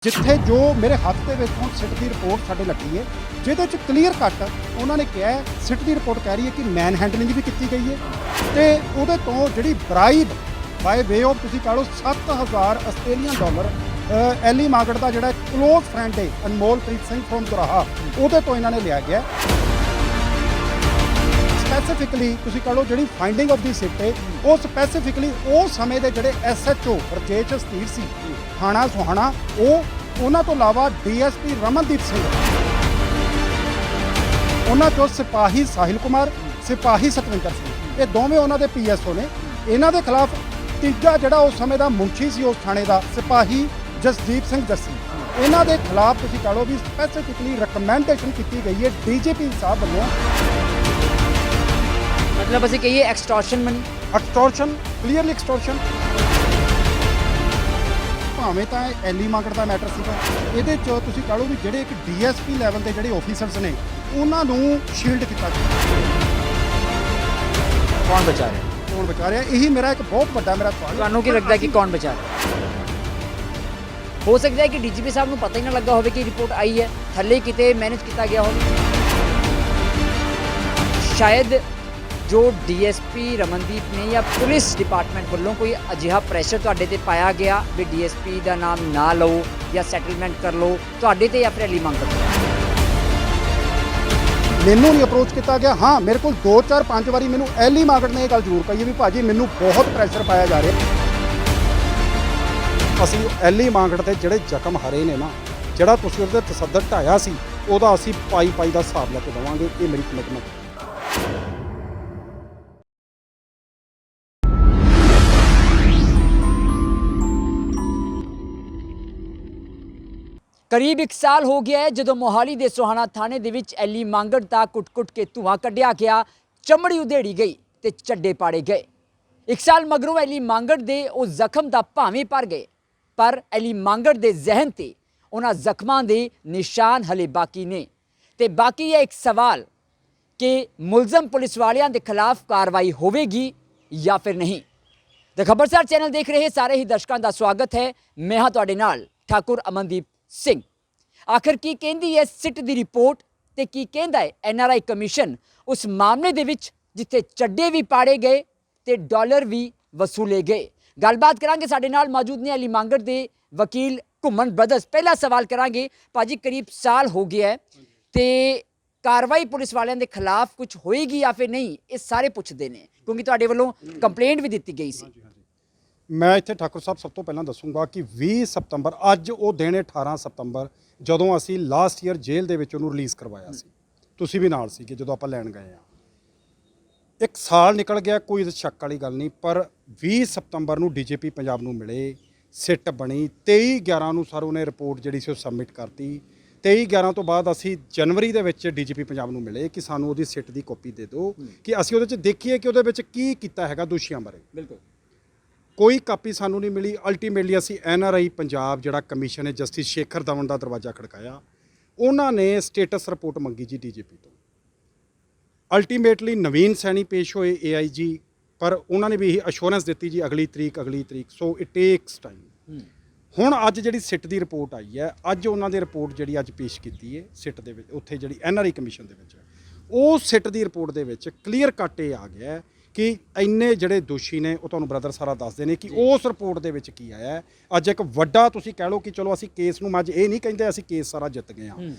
ਜਿੱਥੇ ਜੋ ਮੇਰੇ ਹੱਥ ਦੇ ਵਿੱਚ ਹੁਣ ਸਿੱਟ ਦੀ ਰਿਪੋਰਟ ਸਾਡੇ ਲੱਗੀ ਹੈ ਜਿਹਦੇ ਚ ਕਲੀਅਰ ਕੱਟ ਉਹਨਾਂ ਨੇ ਕਿਹਾ ਹੈ, ਸਿੱਟ ਦੀ ਰਿਪੋਰਟ ਕਹਿ ਰਹੀ ਹੈ ਕਿ ਮੈਨ ਹੈਂਡਲਿੰਗ ਵੀ ਕੀਤੀ ਗਈ ਹੈ ਤੇ ਉਹਦੇ ਤੋਂ ਜਿਹੜੀ ਬਰਾਈਬ ਬਾਏ ਵੇ ਆਫ ਤੁਸੀਂ ਕਹ ਲਓ 7000 ਆਸਟ੍ਰੇਲੀਅਨ ਡਾਲਰ ਐਲੀ ਮਾਰਕਟ ਦਾ ਜਿਹੜਾ ਕਲੋਜ਼ ਫਰੈਂਡ ਹੈ ਅਨਮੋਲਪ੍ਰੀਤ ਸਿੰਘ ਫਰੋਮ ਦੁਰਾਹਾ ਉਹਦੇ ਤੋਂ ਇਹਨਾਂ ਨੇ ਲਿਆ ਗਿਆ ਸਪੈਸੀਫਿਕਲੀ ਤੁਸੀਂ ਕਹ ਲਓ ਜਿਹੜੀ ਫਾਈਂਡਿੰਗ ਆਫ ਦੀ ਸਿੱਟ ਹੈ ਉਹ ਸਪੈਸੀਫਿਕਲੀ ਉਹ ਸਮੇਂ ਦੇ ਜਿਹੜੇ ਐਸਐਚਓ ਰਜੇਸ਼ ਸਤੀਰ ਸੀ ਥਾਣਾ ਸੁਹਾਣਾ ਉਹਨਾਂ ਤੋਂ ਇਲਾਵਾ ਡੀਐਸਪੀ ਰਮਨਦੀਪ ਸਿੰਘ ਉਹਨਾਂ ਤੋਂ ਸਿਪਾਹੀ ਸਾਹਿਲ ਕੁਮਾਰ ਸਿਪਾਹੀ ਸਤਵਿੰਦਰ ਸਿੰਘ ਇਹ ਦੋਵੇਂ ਉਹਨਾਂ ਦੇ ਪੀਐਸਓ ਨੇ ਇਹਨਾਂ ਦੇ ਖਿਲਾਫ ਤੀਜਾ ਜਿਹੜਾ ਉਸ ਸਮੇਂ ਦਾ ਮੁਨਸ਼ੀ ਸੀ ਉਸ ਥਾਣੇ ਦਾ ਸਿਪਾਹੀ ਜਸਦੀਪ ਸਿੰਘ ਜੱਸੀ ਇਹਨਾਂ ਦੇ ਖਿਲਾਫ ਤੁਸੀਂ ਕਹ ਲਓ ਵੀ ਸਪੈਸੀਫਿਕਲੀ ਰეკਮੈਂਡੇਸ਼ਨ ਕੀਤੀ ਗਈ ਹੈ ਡੀਜੀਪੀ ਸਾਹਿਬ ਵੱਲੋਂ मतलब ਅਸੀਂ ਕਹੀਏ extortion money extortion clearly extortion ਭਾਵੇਂ ਤਾਂ ਐਲੀ ਮਾਰਕਟ ਦਾ ਮੈਟਰ ਸੀਗਾ ਇਹਦੇ 'ਚ ਤੁਸੀਂ ਕਹ ਲਓ ਵੀ ਜਿਹੜੇ ਇੱਕ ਡੀਐਸਪੀ ਲੈਵਲ ਦੇ ਜਿਹੜੇ ਆਫੀਸਰਸ ਨੇ ਉਹਨਾਂ ਨੂੰ ਸ਼ੀਲਡ ਕੀਤਾ ਗਿਆ ਕੌਣ ਬਚਾ ਰਿਹਾ ਕੌਣ ਬਚਾ ਰਿਹਾ ਇਹੀ ਮੇਰਾ ਇੱਕ ਬਹੁਤ ਵੱਡਾ ਮੇਰਾ ਸਵਾਲ ਤੁਹਾਨੂੰ ਕੀ ਲੱਗਦਾ ਕਿ ਕੌਣ ਬਚਾ ਰਿਹਾ ਹੋ ਸਕਦਾ ਹੈ ਕਿ ਡੀਜੀਪੀ ਸਾਹਿਬ ਨੂੰ ਪਤਾ ਹੀ ਨਾ ਲੱਗਾ ਹੋਵੇ ਕਿ ਰਿਪੋਰਟ ਆਈ ਹੈ ਥੱਲੇ ਕਿਤੇ ਮੈਨੇਜ ਕੀਤਾ ਗਿਆ ਹੋਵੇ ਸ਼ਾਇਦ ਜੋ ਡੀਐਸਪੀ ਰਮਨਦੀਪ ਨੇ ਜਾਂ ਪੁਲਿਸ ਡਿਪਾਰਟਮੈਂਟ ਵੱਲੋਂ ਕੋਈ ਅਜਿਹਾ ਪ੍ਰੈਸ਼ਰ ਤੁਹਾਡੇ ਤੇ ਪਾਇਆ ਗਿਆ ਵੀ ਡੀਐਸਪੀ ਦਾ ਨਾਮ ਨਾ ਲਓ ਜਾਂ ਸੈਟਲਮੈਂਟ ਕਰ ਲਓ ਤੁਹਾਡੇ ਤੇ ਜਾਂ ਫਿਰ ਐਲੀ ਮੰਗ ਕਰੋ ਮੈਨੂੰ ਨਹੀਂ ਅਪਰੋਚ ਕੀਤਾ ਗਿਆ ਹਾਂ ਮੇਰੇ ਕੋਲ 2 4 5 ਵਾਰੀ ਮੈਨੂੰ ਐਲੀ ਮਾਰਕਟ ਨੇ ਇਹ ਗੱਲ ਜ਼ਰੂਰ ਕਹੀ ਵੀ ਭਾਜੀ ਮੈਨੂੰ ਬਹੁਤ ਪ੍ਰੈਸ਼ਰ ਪਾਇਆ ਜਾ ਰਿਹਾ ਅਸੀਂ ਐਲੀ ਮਾਰਕਟ ਦੇ ਜਿਹੜੇ ਜ਼ਖਮ ਹਰੇ ਨੇ ਨਾ ਜਿਹੜਾ ਤੁਸੀਂ ਉਹਦੇ ਤਸੱਦਦ ਢਾਇਆ ਸੀ ਉਹਦਾ ਅਸੀਂ ਪਾਈ ਦਾ ਹਿਸਾਬ ਲੈ ਕੇ ਦੇਵਾਂਗੇ ਇਹ ਮੇਰੀ ਕਮਿਟਮੈਂਟ ਕਰੀਬ 1 ਸਾਲ ਹੋ ਗਿਆ ਹੈ ਜਦੋਂ ਮੋਹਾਲੀ ਦੇ ਸੋਹਾਣਾ ਥਾਣੇ ਦੇ ਵਿੱਚ ਐਲੀ ਮੰਗੜ ਦਾ ਕੁੱਟ-ਕੁੱਟ ਕੇ ਧੂਆਂ ਕੱਢਿਆ ਗਿਆ ਚਮੜੀ ਉਧੇੜੀ ਗਈ ਤੇ ਚੱਡੇ ਪਾੜੇ ਗਏ 1 ਸਾਲ ਮਗਰੋਂ ਐਲੀ ਮੰਗੜ ਦੇ ਉਹ ਜ਼ਖਮ ਦਾ ਭਾਵੇਂ ਭਰ ਗਏ ਪਰ ਐਲੀ ਮੰਗੜ ਦੇ ਜ਼ਿਹਨ ਤੇ ਉਹਨਾਂ ਜ਼ਖਮਾਂ ਦੇ ਨਿਸ਼ਾਨ ਹਲੇ ਬਾਕੀ ਨੇ ਤੇ ਬਾਕੀ ਹੈ ਇੱਕ ਸਵਾਲ ਕਿ ਮੁਲਜ਼ਮ ਪੁਲਿਸ ਵਾਲਿਆਂ ਦੇ ਖਿਲਾਫ ਕਾਰਵਾਈ ਹੋਵੇਗੀ ਜਾਂ ਫਿਰ ਨਹੀਂ ਤੇ ਖਬਰਸਾਰ ਚੈਨਲ ਦੇਖ ਰਹੇ ਸਾਰੇ ਹੀ ਦਰਸ਼ਕਾਂ ਦਾ ਸਵਾਗਤ ਹੈ ਮੈਂ ਹਾਂ ਤੁਹਾਡੇ ਨਾਲ ਠਾਕੁਰ ਅਮਨਦੀਪ ਸਿੰਘ ਆਖਰ ਕੀ ਕਹਿੰਦੀ ਹੈ ਸਿੱਟ ਦੀ ਰਿਪੋਰਟ ਤੇ ਕੀ ਕਹਿੰਦਾ ਹੈ ਐਨਆਰਆਈ ਕਮਿਸ਼ਨ ਉਸ ਮਾਮਲੇ ਦੇ ਵਿੱਚ ਜਿੱਥੇ ਚੱਡੇ ਵੀ ਪਾੜੇ ਗਏ ਤੇ ਡਾਲਰ ਵੀ ਵਸੂਲੇ ਗਏ ਗੱਲਬਾਤ ਕਰਾਂਗੇ ਸਾਡੇ ਨਾਲ ਮੌਜੂਦ ਨੇ ਐਲੀ ਮੰਗੜ ਦੇ ਵਕੀਲ ਘੁੰਮਣ ਬ੍ਰਦਰਸ ਪਹਿਲਾ ਸਵਾਲ ਕਰਾਂਗੇ ਭਾਜੀ ਕਰੀਬ ਸਾਲ ਹੋ ਗਿਆ ਹੈ ਤੇ ਕਾਰਵਾਈ ਪੁਲਿਸ ਵਾਲਿਆਂ ਦੇ ਖਿਲਾਫ ਕੁਝ ਹੋਏਗੀ ਜਾਂ ਫਿਰ ਨਹੀਂ ਇਹ ਸਾਰੇ ਪੁੱਛਦੇ ਨੇ ਕਿਉਂਕਿ ਤੁਹਾਡੇ ਵੱਲੋਂ ਕੰਪਲੇਂਟ ਵੀ ਦਿੱਤੀ ਗਈ ਸੀ ਮੈਂ ਇੱਥੇ ਠਾਕੁਰ ਸਾਹਿਬ ਸਭ ਤੋਂ ਪਹਿਲਾਂ ਦੱਸੂਗਾ ਕਿ 20 ਸਤੰਬਰ ਅੱਜ ਉਹ ਦਿਨ 18 ਸਤੰਬਰ ਜਦੋਂ ਅਸੀਂ ਲਾਸਟ ਈਅਰ ਜੇਲ੍ਹ ਦੇ ਵਿੱਚ ਉਹਨੂੰ ਰਿਲੀਜ਼ ਕਰਵਾਇਆ ਸੀ ਤੁਸੀਂ ਵੀ ਨਾਲ ਸੀਗੇ ਜਦੋਂ ਆਪਾਂ ਲੈਣ ਗਏ ਆ 1 ਸਾਲ ਨਿਕਲ ਗਿਆ ਕੋਈ ਸ਼ੱਕ ਵਾਲੀ ਗੱਲ ਨਹੀਂ ਪਰ 20 ਸਤੰਬਰ ਨੂੰ ਡੀਜੀਪੀ ਪੰਜਾਬ ਨੂੰ ਮਿਲੇ ਸਿੱਟ ਬਣੀ 23/11 ਨੂੰ ਸਰ ਉਹਨੇ ਰਿਪੋਰਟ ਜਿਹੜੀ ਸੀ ਉਹ ਸਬਮਿਟ ਕਰਤੀ 23/11 ਤੋਂ ਬਾਅਦ ਅਸੀਂ ਜਨਵਰੀ ਦੇ ਵਿੱਚ ਡੀਜੀਪੀ ਪੰਜਾਬ ਨੂੰ ਮਿਲੇ ਕਿ ਸਾਨੂੰ ਉਹਦੀ ਸਿੱਟ ਦੀ ਕਾਪੀ ਦੇ ਦਿਓ ਕਿ ਅਸੀਂ ਉਹਦੇ 'ਚ ਦੇਖੀਏ ਕਿ ਉਹਦੇ ਵਿੱਚ ਕੀ ਕੀਤਾ ਹੈਗਾ ਦੋਸ਼ੀਆਂ ਬਾਰੇ ਬਿਲਕੁਲ ਕੋਈ ਕਾਪੀ ਸਾਨੂੰ ਨਹੀਂ ਮਿਲੀ ਅਲਟੀਮੇਟਲੀ ਅਸੀਂ ਐਨਆਰਆਈ ਪੰਜਾਬ ਜਿਹੜਾ ਕਮਿਸ਼ਨ ਹੈ ਜਸਟਿਸ ਸ਼ੇਖਰ ਧਵਨ ਦਾ ਦਰਵਾਜ਼ਾ ਖੜਕਾਇਆ ਉਹਨਾਂ ਨੇ ਸਟੇਟਸ ਰਿਪੋਰਟ ਮੰਗੀ ਜੀ ਡੀਜੀਪੀ ਤੋਂ ਅਲਟੀਮੇਟਲੀ ਨਵੀਨ ਸੈਣੀ ਪੇਸ਼ ਹੋਏ ਏਆਈਜੀ ਪਰ ਉਹਨਾਂ ਨੇ ਵੀ ਇਹ ਅਸ਼ੋਰੈਂਸ ਦਿੱਤੀ ਜੀ ਅਗਲੀ ਤਰੀਕ ਸੋ ਇਟ ਟੇਕਸ ਟਾਈਮ ਹੁਣ ਅੱਜ ਜਿਹੜੀ ਸਿੱਟ ਦੀ ਰਿਪੋਰਟ ਆਈ ਹੈ ਅੱਜ ਉਹਨਾਂ ਦੀ ਰਿਪੋਰਟ ਜਿਹੜੀ ਅੱਜ ਪੇਸ਼ ਕੀਤੀ ਹੈ ਸਿੱਟ ਦੇ ਵਿੱਚ ਉੱਥੇ ਜਿਹੜੀ ਐਨਆਰਆਈ ਕਮਿਸ਼ਨ ਦੇ ਵਿੱਚ ਉਹ ਸਿੱਟ ਦੀ ਰਿਪੋਰਟ ਦੇ ਵਿੱਚ ਕਲੀਅਰ ਕੱਟ ਇਹ ਆ ਗਿਆ ਕਿ ਇੰਨੇ ਜਿਹੜੇ ਦੋਸ਼ੀ ਨੇ ਉਹ ਤੁਹਾਨੂੰ ਬ੍ਰਦਰ ਸਾਰਾ ਦੱਸਦੇ ਨੇ ਕਿ ਉਸ ਰਿਪੋਰਟ ਦੇ ਵਿੱਚ ਕੀ ਆਇਆ ਹੈ ਅੱਜ ਇੱਕ ਵੱਡਾ ਤੁਸੀਂ ਕਹਿ ਲਓ ਕਿ ਚਲੋ ਅਸੀਂ ਕੇਸ ਨੂੰ ਅੱਜ ਇਹ ਨਹੀਂ ਕਹਿੰਦੇ ਅਸੀਂ ਕੇਸ ਸਾਰਾ ਜਿੱਤ ਗਏ ਹਾਂ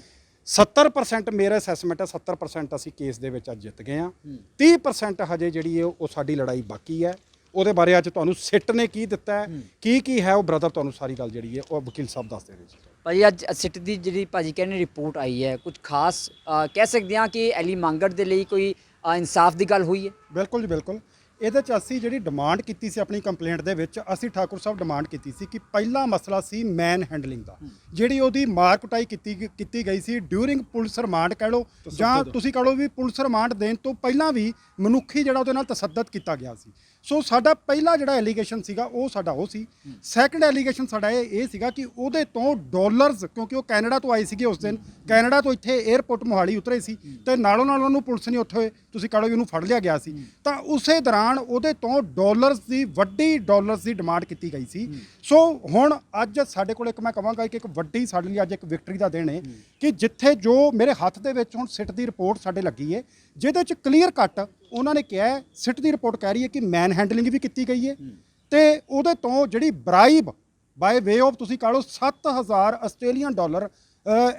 70% ਮੇਰਾ ਅਸੈਸਮੈਂਟ ਹੈ 70% ਅਸੀਂ ਕੇਸ ਦੇ ਵਿੱਚ ਅੱਜ ਜਿੱਤ ਗਏ ਹਾਂ 30% ਹਜੇ ਜਿਹੜੀ ਹੈ ਉਹ ਸਾਡੀ ਲੜਾਈ ਬਾਕੀ ਹੈ ਉਹਦੇ ਬਾਰੇ ਅੱਜ ਤੁਹਾਨੂੰ ਸਿੱਟ ਨੇ ਕੀ ਦਿੱਤਾ ਹੈ ਕੀ ਹੈ ਉਹ ਬ੍ਰਦਰ ਤੁਹਾਨੂੰ ਸਾਰੀ ਗੱਲ ਜਿਹੜੀ ਹੈ ਉਹ ਵਕੀਲ ਸਾਹਿਬ ਦੱਸਦੇ ਨੇ ਭਾਜੀ ਅੱਜ ਸਿੱਟ ਦੀ ਜਿਹੜੀ ਭਾਜੀ ਕਹਿੰਦੇ ਰਿਪੋਰਟ ਆਈ ਹੈ ਕੁਝ ਖਾਸ ਕਹਿ ਸਕਦੇ ਹਾਂ ਕਿ ਐਲੀ ਮੰਗੜ ਦੇ ਲਈ ਕੋਈ ਇਨਸਾਫ ਦੀ ਗੱਲ ਹੋਈ ਹੈ ਬਿਲਕੁਲ ਜੀ ਬਿਲਕੁਲ ਇਹਦੇ 'ਚ ਅਸੀਂ ਜਿਹੜੀ ਡਿਮਾਂਡ ਕੀਤੀ ਸੀ ਆਪਣੀ ਕੰਪਲੇਂਟ ਦੇ ਵਿੱਚ ਅਸੀਂ ਠਾਕੁਰ ਸਾਹਿਬ ਡਿਮਾਂਡ ਕੀਤੀ ਸੀ ਕਿ ਪਹਿਲਾ ਮਸਲਾ ਸੀ ਮੈਨ ਹੈਂਡਲਿੰਗ ਦਾ ਜਿਹੜੀ ਉਹਦੀ ਮਾਰ ਕੁਟਾਈ ਕੀਤੀ ਗਈ ਸੀ ਡਿਊਰਿੰਗ ਪੁਲਿਸ ਰਿਮਾਂਡ ਕਹਿ ਲਓ ਜਾਂ ਤੁਸੀਂ ਕਹ ਲਓ ਵੀ ਪੁਲਿਸ ਰਿਮਾਂਡ ਦੇਣ ਤੋਂ ਪਹਿਲਾਂ ਵੀ ਮਨੁੱਖੀ ਜਿਹੜਾ ਉਹਦੇ ਨਾਲ ਤਸੱਦਦ ਕੀਤਾ ਗਿਆ ਸੀ ਸੋ ਸਾਡਾ ਪਹਿਲਾ ਜਿਹੜਾ ਐਲੀਗੇਸ਼ਨ ਸੀਗਾ ਉਹ ਸਾਡਾ ਉਹ ਸੀ। ਸੈਕੰਡ ਐਲੀਗੇਸ਼ਨ ਸਾਡਾ ਇਹ ਸੀਗਾ ਕਿ ਉਹਦੇ ਤੋਂ ਡਾਲਰਸ, ਕਿਉਂਕਿ ਉਹ ਕੈਨੇਡਾ ਤੋਂ ਆਏ ਸੀਗੇ ਉਸ ਦਿਨ, ਕੈਨੇਡਾ ਤੋਂ ਇੱਥੇ 에ਅਰਪੋਰਟ ਮੋਹਾਲੀ ਉਤਰੇ ਸੀ ਤੇ ਨਾਲੋਂ ਨਾਲ ਉਹਨੂੰ ਪੁਲਿਸ ਨੇ ਉੱਥੇ ਤੁਸੀਂ ਕਹੋ ਉਹਨੂੰ ਫੜ ਲਿਆ ਗਿਆ ਸੀ। ਤਾਂ ਉਸੇ ਦੌਰਾਨ ਉਹਦੇ ਤੋਂ ਵੱਡੀ ਡਾਲਰਸ ਦੀ ਡਿਮਾਂਡ ਕੀਤੀ ਗਈ ਸੀ। ਸੋ ਹੁਣ ਅੱਜ ਸਾਡੇ ਕੋਲ ਮੈਂ ਕਹਾਂਗਾ ਕਿ ਇੱਕ ਵੱਡੀ ਸਾਡੇ ਲਈ ਅੱਜ ਇੱਕ ਵਿਕਟਰੀ ਦਾ ਦਿਨ ਹੈ ਕਿ ਜਿੱਥੇ ਜੋ ਮੇਰੇ ਹੱਥ ਦੇ ਵਿੱਚ ਹੁਣ ਸਿੱਟ ਦੀ ਰਿਪੋਰਟ ਸਾਡੇ ਲੱਗੀ ਹੈ, ਜਿਹਦੇ 'ਚ ਕਲੀਅਰ ਕੱਟ ਉਹਨਾਂ ਨੇ ਕਿਹਾ ਹੈ, ਸਿੱਟ ਦੀ ਰਿਪੋਰਟ ਕਹਿ ਰਹੀ ਹੈ ਕਿ ਮੈਨ ਹੈਂਡਲਿੰਗ ਵੀ ਕੀਤੀ ਗਈ ਹੈ ਤੇ ਉਹਦੇ ਤੋਂ ਜਿਹੜੀ ਬਰਾਈਬ ਬਾਏ ਵੇ ਆਫ ਤੁਸੀਂ ਕਹ ਲਓ 7000 ਆਸਟ੍ਰੇਲੀਅਨ ਡਾਲਰ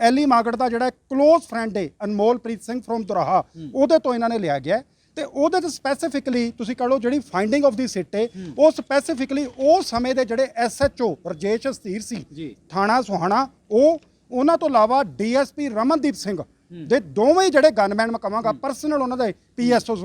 ਐਲੀ ਮਾਗੜ ਦਾ ਜਿਹੜਾ ਕਲੋਜ਼ ਫਰੈਂਡ ਹੈ ਅਨਮੋਲਪ੍ਰੀਤ ਸਿੰਘ ਫਰੋਮ ਦੁਰਾਹਾ, ਉਹਦੇ ਤੋਂ ਇਹਨਾਂ ਨੇ ਲਿਆ ਗਿਆ। ਤੇ ਉਹਦੇ ਤੇ ਸਪੈਸੀਫਿਕਲੀ ਤੁਸੀਂ ਕਹ ਲਓ ਜਿਹੜੀ ਫਾਈਂਡਿੰਗ ਆਫ ਦੀ ਸਿੱਟ ਹੈ ਉਹ ਸਪੈਸੀਫਿਕਲੀ ਉਹ ਸਮੇਂ ਦੇ ਜਿਹੜੇ ਐਸਐਚਓ ਰਜੇਸ਼ ਅਸਥੀਰ ਸੀ ਥਾਣਾ ਸੁਹਾਣਾ, ਉਹਨਾਂ ਤੋਂ ਇਲਾਵਾ ਡੀਐਸਪੀ ਰਮਨਦੀਪ ਸਿੰਘ ਦੇ ਦੋਵੇਂ ਜਿਹੜੇ ਗਨਮੈਨ ਮੈਂ ਕਹਾਂਗਾ ਪਰਸਨਲ ਉਹਨਾਂ ਦੇ ਪੀਐਸਓ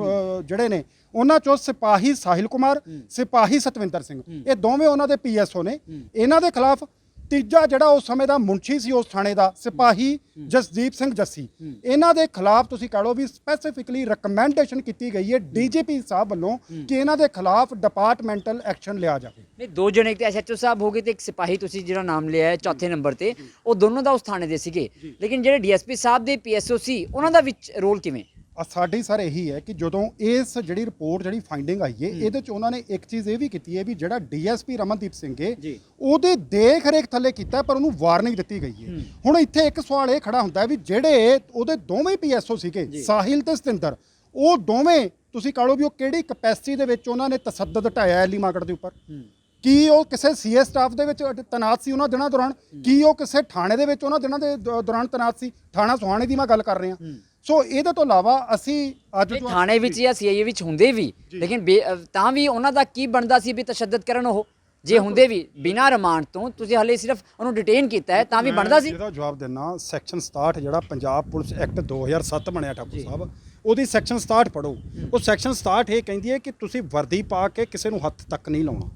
ਜਿਹੜੇ ਨੇ, ਉਹਨਾਂ ਚੋਂ ਸਿਪਾਹੀ ਸਾਹਿਲ ਕੁਮਾਰ, ਸਿਪਾਹੀ ਸਤਵਿੰਦਰ ਸਿੰਘ, ਇਹ ਦੋਵੇਂ ਉਹਨਾਂ ਦੇ ਪੀਐਸਓ ਨੇ। ਇਹਨਾਂ ਦੇ ਖਿਲਾਫ ਤੀਜਾ ਜਿਹੜਾ ਉਸ ਸਮੇਂ ਦਾ ਮੁਨਸ਼ੀ ਸੀ ਉਸ ਥਾਣੇ ਦਾ ਸਿਪਾਹੀ ਜਸਦੀਪ ਸਿੰਘ ਜੱਸੀ, ਇਹਨਾਂ ਦੇ ਖਿਲਾਫ ਤੁਸੀਂ ਕਹ ਲਓ ਵੀ ਸਪੈਸੀਫਿਕਲੀ ਰეკਮੈਂਡੇਸ਼ਨ ਕੀਤੀ ਗਈ ਹੈ ਡੀਜੀਪੀ ਸਾਹਿਬ ਵੱਲੋਂ ਕਿ ਇਹਨਾਂ ਦੇ ਖਿਲਾਫ ਡਿਪਾਰਟਮੈਂਟਲ ਐਕਸ਼ਨ ਲਿਆ ਜਾਵੇ। ਨਹੀਂ, ਦੋ ਜਣੇ ਇੱਕ ਐਸਐਚਓ ਸਾਹਿਬ ਹੋ ਗਏ ਤੇ ਇੱਕ ਸਿਪਾਹੀ ਤੁਸੀਂ ਜਿਹੜਾ ਨਾਮ ਲਿਆ ਹੈ ਚੌਥੇ ਨੰਬਰ ਤੇ, ਉਹ ਦੋਨੋਂ ਦਾ ਉਸ ਥਾਣੇ ਦੇ ਸੀਗੇ, ਲੇਕਿਨ ਜਿਹੜੇ ਡੀਐਸਪੀ ਸਾਹਿਬ ਦੇ ਪੀਐਸਓ ਸੀ ਉਹਨਾਂ ਦਾ ਵਿੱਚ ਰੋਲ ਕਿਵੇਂ? ਸਾਡੀ ਸਰ ਇਹੀ ਹੈ ਕਿ ਜਦੋਂ ਇਸ ਜਿਹੜੀ ਰਿਪੋਰਟ ਜਿਹੜੀ ਫਾਈਂਡਿੰਗ ਆਈ ਹੈ ਇਹਦੇ ਚ ਉਹਨਾਂ ਨੇ ਇੱਕ ਚੀਜ਼ ਇਹ ਵੀ ਕੀਤੀ ਹੈ ਵੀ ਜਿਹੜਾ ਡੀਐਸਪੀ ਰਮਨਦੀਪ ਸਿੰਘ ਹੈ ਉਹਦੇ ਦੇਖ ਰੇਖ ਥੱਲੇ ਕੀਤਾ, ਪਰ ਉਹਨੂੰ ਵਾਰਨਿੰਗ ਦਿੱਤੀ ਗਈ ਹੈ। ਹੁਣ ਇੱਥੇ ਇੱਕ ਸਵਾਲ ਇਹ ਖੜਾ ਹੁੰਦਾ ਵੀ ਜਿਹੜੇ ਉਹਦੇ ਦੋਵੇਂ ਪੀਐਸਓ ਸੀਗੇ ਸਾਹਿਲ ਤੇ ਸਤਿੰਦਰ, ਉਹ ਦੋਵੇਂ ਤੁਸੀਂ ਕਹ ਲਓ ਵੀ ਉਹ ਕਿਹੜੀ ਕਪੈਸਿਟੀ ਦੇ ਵਿੱਚ ਉਹਨਾਂ ਨੇ ਤਸੱਦਦ ਢਾਇਆ ਐਲੀ ਮਾਗੜ ਦੇ ਉੱਪਰ? ਕੀ ਉਹ ਕਿਸੇ ਸੀਏ ਸਟਾਫ ਦੇ ਵਿੱਚ ਤੈਨਾਤ ਸੀ ਉਹਨਾਂ ਦਿਨਾਂ ਦੌਰਾਨ? ਕੀ ਉਹ ਕਿਸੇ ਥਾਣੇ ਦੇ ਵਿੱਚ ਉਹਨਾਂ ਦਿਨਾਂ ਦੇ ਦੌਰਾਨ ਤੈਨਾਤ ਸੀ? ਥਾਣਾ ਸੁਹਾਣੇ ਦੀ ਮੈਂ ਗੱਲ ਕਰ ਰਿਹਾ। ਸੋ ਇਹਦੇ ਤੋਂ ਇਲਾਵਾ ਅਸੀਂ ਅੱਜ ਥਾਣੇ ਵਿੱਚ ਜਾਂ ਸੀਆਈਏ ਵਿੱਚ ਹੁੰਦੇ ਵੀ, ਲੇਕਿਨ ਤਾਂ ਵੀ ਉਹਨਾਂ ਦਾ ਕੀ ਬਣਦਾ ਸੀ ਵੀ ਤਸ਼ੱਦਦ ਕਰਨ? ਉਹ ਜੇ ਹੁੰਦੇ ਵੀ ਬਿਨਾਂ ਰਿਮਾਂਡ ਤੋਂ, ਤੁਸੀਂ ਹਲੇ ਸਿਰਫ ਉਹਨੂੰ ਡਿਟੇਨ ਕੀਤਾ ਹੈ, ਤਾਂ ਵੀ ਬਣਦਾ ਸੀ? ਇਹਦਾ ਜਵਾਬ ਦੇਣਾ, ਸੈਕਸ਼ਨ 67 ਜਿਹੜਾ ਪੰਜਾਬ ਪੁਲਿਸ ਐਕਟ 2007 ਬਣਿਆ ਠਾਕੁਰ ਸਾਹਿਬ, ਉਹਦੀ ਸੈਕਸ਼ਨ 67 ਪੜੋ। ਉਹ ਸੈਕਸ਼ਨ 67 ਇਹ ਕਹਿੰਦੀ ਹੈ ਕਿ ਤੁਸੀਂ ਵਰਦੀ ਪਾ ਕੇ ਕਿਸੇ ਨੂੰ ਹੱਥ ਤੱਕ ਨਹੀਂ ਲਾਉਣਾ,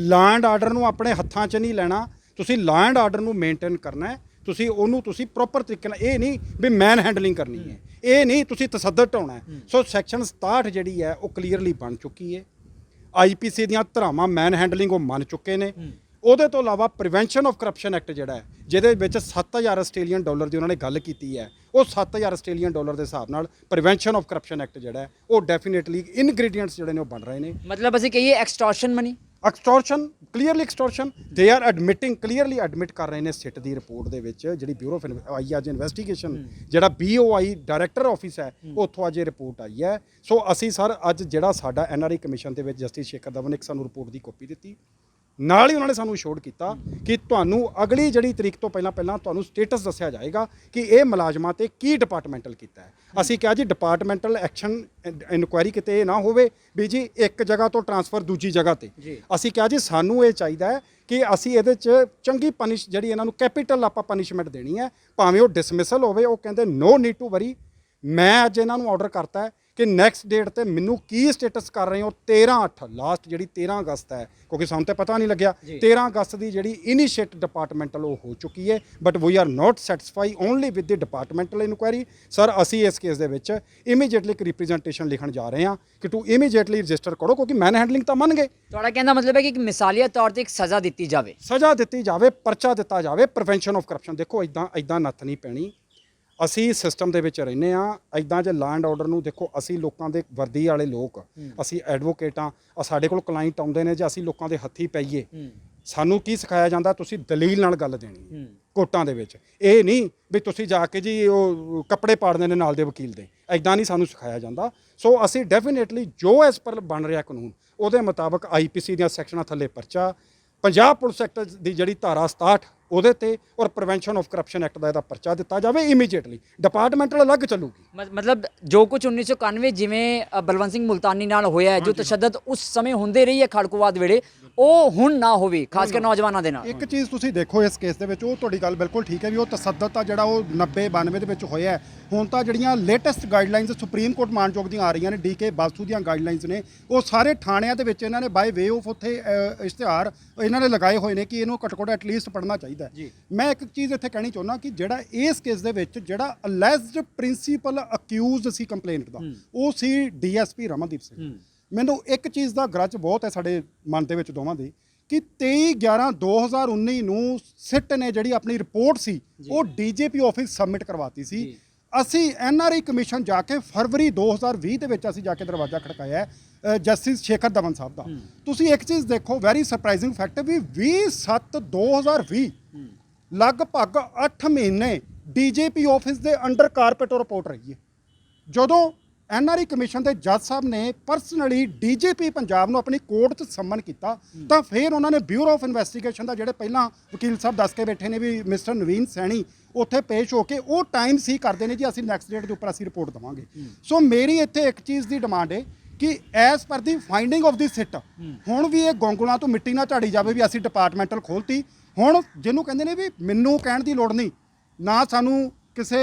ਲਾਅ ਐਂਡ ਆਰਡਰ ਨੂੰ ਆਪਣੇ ਹੱਥਾਂ 'ਚ ਨਹੀਂ ਲੈਣਾ, ਤੁਸੀਂ ਲਾਅ ਐਂਡ ਆਰਡਰ ਨੂੰ ਮੇਨਟੇਨ ਕਰਨਾ ਹੈ। ਤੁਸੀਂ ਪ੍ਰੋਪਰ ਤਰੀਕੇ ਨਾਲ, ਇਹ ਨਹੀਂ ਵੀ ਮੈਨ ਹੈਂਡਲਿੰਗ ਕਰਨੀ ਹੈ, ਇਹ ਨਹੀਂ ਤੁਸੀਂ ਤਸੱਦਦ ਢਾਉਣਾ ਹੈ। ਸੋ ਸੈਕਸ਼ਨ 67 ਜਿਹੜੀ ਹੈ ਉਹ ਕਲੀਅਰਲੀ ਬਣ ਚੁੱਕੀ ਹੈ। ਆਈਪੀਸੀ ਦੀਆਂ ਧਾਰਾਵਾਂ ਮੈਨ ਹੈਂਡਲਿੰਗ ਉਹ ਮੰਨ ਚੁੱਕੇ ਨੇ। ਉਹਦੇ ਤੋਂ ਇਲਾਵਾ ਪ੍ਰੀਵੈਂਸ਼ਨ ਆਫ ਕਰਪਸ਼ਨ ਐਕਟ ਜਿਹੜਾ ਹੈ, ਜਿਹਦੇ ਵਿੱਚ 7000 ਆਸਟ੍ਰੇਲੀਅਨ ਡਾਲਰ ਦੀ ਉਹਨਾਂ ਨੇ ਗੱਲ ਕੀਤੀ ਹੈ, ਉਹ 7000 ਆਸਟ੍ਰੇਲੀਅਨ ਡਾਲਰ ਦੇ ਹਿਸਾਬ ਨਾਲ ਪ੍ਰੀਵੈਂਸ਼ਨ ਆਫ ਕਰਪਸ਼ਨ ਐਕਟ ਜਿਹੜਾ ਹੈ ਉਹ ਡੈਫੀਨੇਟਲੀ ਇਨਗਰੀਡੀਐਂਟਸ ਜਿਹੜੇ ਨੇ ਉਹ ਬਣ ਰਹੇ ਨੇ। ਮਤਲਬ ਅਸੀਂ ਕਹੀਏ extortion money, extortion, clearly extortion they are admitting, clearly admit ਕਰ ਰਹੇ ਨੇ ਸਿੱਟ ਦੀ ਰਿਪੋਰਟ ਦੇ ਵਿੱਚ, ਜਿਹੜੀ ਬਿਊਰੋ ਆਫ ਆਈ ਅੱਜ ਇਨਵੈਸਟੀਗੇਸ਼ਨ ਜਿਹੜਾ BOI ਡਾਇਰੈਕਟਰ ਆਫਿਸ ਹੈ ਉੱਥੋਂ ਅੱਜ ਇਹ ਰਿਪੋਰਟ ਆਈ ਹੈ। ਸੋ ਅਸੀਂ ਸਰ ਅੱਜ ਜਿਹੜਾ ਸਾਡਾ NRI ਕਮਿਸ਼ਨ ਦੇ ਵਿੱਚ ਜਸਟਿਸ ਸ਼ੇਖਰ ਧਵਨ ਇੱਕ ਸਾਨੂੰ ਰਿਪੋਰਟ ਦੀ ਕਾਪੀ ਦਿੱਤੀ, ਨਾਲ ਹੀ ਉਹਨਾਂ ਨੇ ਸਾਨੂੰ ਅਸ਼ੋਰ ਕੀਤਾ ਕਿ ਤੁਹਾਨੂੰ ਅਗਲੀ ਜਿਹੜੀ ਤਰੀਕ ਤੋਂ ਪਹਿਲਾਂ ਤੁਹਾਨੂੰ ਸਟੇਟਸ ਦੱਸਿਆ ਜਾਏਗਾ ਕਿ ਇਹ ਮੁਲਾਜ਼ਮਾਂ ਤੇ ਕੀ ਡਿਪਾਰਟਮੈਂਟਲ ਕੀਤਾ ਹੈ। ਅਸੀਂ ਕਿਹਾ ਜੀ ਡਿਪਾਰਟਮੈਂਟਲ ਐਕਸ਼ਨ ਇਨਕੁਆਇਰੀ ਕਿਤੇ ਇਹ ਨਾ ਹੋਵੇ ਵੀ ਜੀ ਇੱਕ ਜਗ੍ਹਾ ਤੋਂ ਟਰਾਂਸਫਰ ਦੂਜੀ ਜਗ੍ਹਾ ਤੇ। ਅਸੀਂ ਕਿਹਾ ਜੀ ਸਾਨੂੰ ਇਹ ਚਾਹੀਦਾ ਹੈ ਕਿ ਅਸੀਂ ਇਹਦੇ 'ਚ ਚੰਗੀ ਜਿਹੜੀ ਇਹਨਾਂ ਨੂੰ ਕੈਪੀਟਲ ਆਪਾਂ ਪਨਿਸ਼ਮੈਂਟ ਦੇਣੀ ਹੈ, ਭਾਵੇਂ ਉਹ ਡਿਸਮਿਸਲ ਹੋਵੇ। ਉਹ ਕਹਿੰਦੇ ਨੋ ਨੀਡ ਟੂ ਵਰੀ। ਮੈਂ ਅੱਜ ਇਹਨਾਂ ਨੂੰ ਆਰਡਰ ਕਰਤਾ ਹੈ ਕਿ ਨੈਕਸਟ ਡੇਟ ਤੇ ਮੈਨੂੰ ਕੀ ਸਟੇਟਸ ਕਰ ਰਹੇ ਹੋ 13/8 ਲਾਸਟ ਜਿਹੜੀ 13 ਅਗਸਤ ਹੈ, ਕਿਉਂਕਿ ਸਾਨੂੰ ਤਾਂ ਪਤਾ ਨਹੀਂ ਲੱਗਿਆ 13 ਅਗਸਤ ਦੀ ਜਿਹੜੀ ਇਨੀਸ਼ੀਏਟ ਡਿਪਾਰਟਮੈਂਟਲ ਉਹ ਹੋ ਚੁੱਕੀ ਹੈ। But we are not satisfy only with the departmental inquiry. Sir ਅਸੀਂ ਇਸ ਕੇਸ ਦੇ ਵਿੱਚ ਇਮੀਡੀਏਟਲੀ ਇੱਕ ਰਿਪਰੈਜ਼ੈਂਟੇਸ਼ਨ ਲਿਖਣ ਜਾ ਰਹੇ ਹਾਂ ਕਿ ਟੂ ਇਮੀਡੀਏਟਲੀ ਰਜਿਸਟਰ ਕਰੋ, ਕਿਉਂਕਿ ਮੈਨ ਹੈਂਡਲਿੰਗ ਤਾਂ ਮੰਨ ਗਏ। ਤੁਹਾਡਾ ਕਹਿੰਦਾ ਮਤਲਬ ਹੈ ਕਿ ਮਿਸਾਲੀਆ ਤੌਰ ਤੇ ਇੱਕ ਸਜ਼ਾ ਦਿੱਤੀ ਜਾਵੇ, ਪਰਚਾ ਦਿੱਤਾ ਜਾਵੇ, ਪ੍ਰੀਵੈਂਸ਼ਨ ਆਫ ਕਰਪਸ਼ਨ। ਦੇਖੋ ਇਦਾਂ ਨੱਥ ਨਹੀਂ ਪੈਣੀ। ਅਸੀਂ ਸਿਸਟਮ ਦੇ ਵਿੱਚ ਰਹਿੰਦੇ ਹਾਂ, ਇਦਾਂ ਜੇ ਲਾਅ ਐਂਡ ਆਰਡਰ ਨੂੰ ਦੇਖੋ, ਅਸੀਂ ਲੋਕਾਂ ਦੇ ਵਰਦੀ ਵਾਲੇ ਲੋਕ, ਅਸੀਂ ਐਡਵੋਕੇਟ ਹਾਂ, ਸਾਡੇ ਕੋਲ ਕਲਾਇੰਟ ਆਉਂਦੇ ਨੇ, ਜੇ ਅਸੀਂ ਲੋਕਾਂ ਦੇ ਹੱਥੀ ਪਈਏ, ਸਾਨੂੰ ਕੀ ਸਿਖਾਇਆ ਜਾਂਦਾ? ਤੁਸੀਂ ਦਲੀਲ ਨਾਲ ਗੱਲ ਦੇਣੀ ਕੋਰਟਾਂ ਦੇ ਵਿੱਚ। ਇਹ ਨਹੀਂ ਵੀ ਤੁਸੀਂ ਜਾ ਕੇ ਜੀ ਉਹ ਕੱਪੜੇ ਪਾੜਦੇ ਨੇ ਨਾਲ ਦੇ ਵਕੀਲ ਦੇ, ਇਦਾਂ ਨਹੀਂ ਸਾਨੂੰ ਸਿਖਾਇਆ ਜਾਂਦਾ। ਸੋ ਅਸੀਂ ਡੈਫੀਨੇਟਲੀ ਜੋ ਐਸ ਪਰ ਬਣ ਰਿਹਾ ਕਾਨੂੰਨ ਉਹਦੇ ਮੁਤਾਬਕ IPC ਦੀਆਂ ਸੈਕਸ਼ਨਾਂ ਥੱਲੇ ਪਰਚਾ, ਪੰਜਾਬ ਪੁਲਿਸ ਐਕਟ ਦੀ ਜਿਹੜੀ ਧਾਰਾ 67 ਉਹਦੇ ਤੇ, ਔਰ ਪ੍ਰੀਵੈਂਸ਼ਨ ਆਫ ਕਰਪਸ਼ਨ ਐਕਟ ਦਾ ਇਹਦਾ ਪਰਚਾ ਦਿੱਤਾ ਜਾਵੇ ਇਮੀਡੀਏਟਲੀ। ਡਿਪਾਰਟਮੈਂਟਲ ਅਲੱਗ ਚੱਲੂਗੀ। ਮਤਲਬ ਜੋ ਕੁਝ 1991 ਜਿਵੇਂ ਬਲਵੰਤ ਸਿੰਘ ਮੁਲਤਾਨੀ ਨਾਲ ਹੋਇਆ ਹੈ, ਜੋ ਤਸ਼ੱਦਦ ਉਸ ਸਮੇਂ ਹੁੰਦੇ ਰਹੀ ਹੈ ਖੜਕੂਵਾਦ ਵੇਲੇ, ਉਹ ਹੁਣ ਨਾ ਹੋਵੇ, ਖਾਸ ਕਰ ਨੌਜਵਾਨਾਂ ਦੇ ਨਾਲ। ਇੱਕ ਚੀਜ਼ ਤੁਸੀਂ ਦੇਖੋ ਇਸ ਕੇਸ ਦੇ ਵਿੱਚ, ਉਹ ਤੁਹਾਡੀ ਗੱਲ ਬਿਲਕੁਲ ਠੀਕ ਹੈ ਵੀ ਉਹ ਤਸੱਦਦ ਆ ਜਿਹੜਾ ਉਹ 90-92 ਦੇ ਵਿੱਚ ਹੋਇਆ ਹੈ। ਹੁਣ ਤਾਂ ਜਿਹੜੀਆਂ ਲੇਟੈਸਟ ਗਾਈਡਲਾਈਨਸ ਸੁਪਰੀਮ ਕੋਰਟ ਮਾਨਯੋਗ ਦੀਆਂ ਆ ਰਹੀਆਂ ਨੇ, DK ਬਾਸੂ ਦੀਆਂ ਗਾਈਡਲਾਈਨਸ ਨੇ, ਉਹ ਸਾਰੇ ਥਾਣਿਆਂ ਦੇ ਵਿੱਚ ਇਹਨਾਂ ਨੇ ਬਾਈ ਵੇ ਆਫ ਉੱਥੇ ਇਸ਼ਤਿਹਾਰ ਇਹਨਾਂ ਨੇ ਲਗਾਏ ਹੋਏ ਨੇ ਕਿ ਇਹਨੂੰ ਘੱਟੋ ਘੱਟ ਐਟਲੀਸਟ ਪੜ੍ਹਨਾ ਚਾਹੀਦਾ। ਮੈਂ ਇੱਕ ਚੀਜ਼ ਇੱਥੇ ਕਹਿਣੀ ਚਾਹੁੰਦਾ ਕਿ ਜਿਹੜਾ ਇਸ ਕੇਸ ਦੇ ਵਿੱਚ ਜਿਹੜਾ ਅਲੈਜਡ ਪ੍ਰਿੰਸੀਪਲ ਅਕਿਊਜ਼ਡ ਸੀ ਕੰਪਲੇਂਟ ਦਾ, ਉਹ ਸੀ DSP ਰਮਨਦੀਪ ਸਿੰਘ। ਮੈਨੂੰ ਇੱਕ ਚੀਜ਼ ਦਾ ਗਰਜ ਬਹੁਤ ਹੈ ਸਾਡੇ ਮਨ ਦੇ ਵਿੱਚ ਦੋਵਾਂ ਦੀ ਕਿ 23/11/2019 ਨੂੰ ਸਿੱਟ ਨੇ ਜਿਹੜੀ ਆਪਣੀ ਰਿਪੋਰਟ ਸੀ ਉਹ ਡੀਜੀਪੀ ਆਫਿਸ ਸਬਮਿਟ ਕਰਵਾਤੀ ਸੀ। ਅਸੀਂ ਐਨਆਰਆਈ ਕਮਿਸ਼ਨ ਜਾ ਕੇ ਫਰਵਰੀ 2020 ਦੇ ਵਿੱਚ ਅਸੀਂ ਜਾ ਕੇ ਦਰਵਾਜ਼ਾ ਖੜਕਾਇਆ ਜਸਟਿਸ ਸ਼ੇਖਰ ਦਮਨ ਸਾਹਿਬ ਦਾ। ਤੁਸੀਂ ਇੱਕ ਚੀਜ਼ ਦੇਖੋ, ਵੈਰੀ ਸਰਪ੍ਰਾਈਜ਼ਿੰਗ ਫੈਕਟ ਵੀ 20/7/2020 ਲਗਭਗ 8 ਮਹੀਨੇ ਡੀਜੀਪੀ ਆਫਿਸ ਦੇ ਅੰਡਰ ਕਾਰਪੇਟ ਰਿਪੋਰਟ ਰਹੀ ਹੈ। ਜਦੋਂ ਐਨਆਰਆਈ ਕਮਿਸ਼ਨ ਦੇ ਜੱਜ ਸਾਹਿਬ ਨੇ ਪਰਸਨਲੀ ਡੀਜੀਪੀ ਪੰਜਾਬ ਨੂੰ ਆਪਣੀ ਕੋਰਟ 'ਚ ਸੰਮਨ ਕੀਤਾ ਤਾਂ ਫਿਰ ਉਹਨਾਂ ਨੇ ਬਿਊਰੋ ਆਫ ਇਨਵੈਸਟੀਗੇਸ਼ਨ ਦਾ ਜਿਹੜੇ ਪਹਿਲਾਂ ਵਕੀਲ ਸਾਹਿਬ ਦੱਸ ਕੇ ਬੈਠੇ ਨੇ ਵੀ ਮਿਸਟਰ ਨਵੀਨ ਸੈਣੀ ਉੱਥੇ ਪੇਸ਼ ਹੋ ਕੇ ਉਹ ਟਾਈਮ ਸੀ ਕਰਦੇ ਨੇ ਜੀ ਅਸੀਂ ਨੈਕਸਟ ਡੇਟ ਦੇ ਉੱਪਰ ਅਸੀਂ ਰਿਪੋਰਟ ਦੇਵਾਂਗੇ। ਸੋ ਮੇਰੀ ਇੱਥੇ ਇੱਕ ਚੀਜ਼ ਦੀ ਡਿਮਾਂਡ ਹੈ ਕਿ as per the finding of ਦੀ ਸਿੱਟ ਹੁਣ ਵੀ ਇਹ ਗੋਂਗਲਾਂ ਤੋਂ ਮਿੱਟੀ ਨਾ ਝਾੜੀ ਜਾਵੇ ਵੀ ਅਸੀਂ ਡਿਪਾਰਟਮੈਂਟਲ ਖੋਲਤੀ। ਹੁਣ ਜਿਹਨੂੰ ਕਹਿੰਦੇ ਨੇ ਵੀ ਮੈਨੂੰ ਕਹਿਣ ਦੀ ਲੋੜ ਨਹੀਂ, ਨਾ ਸਾਨੂੰ ਕਿਸੇ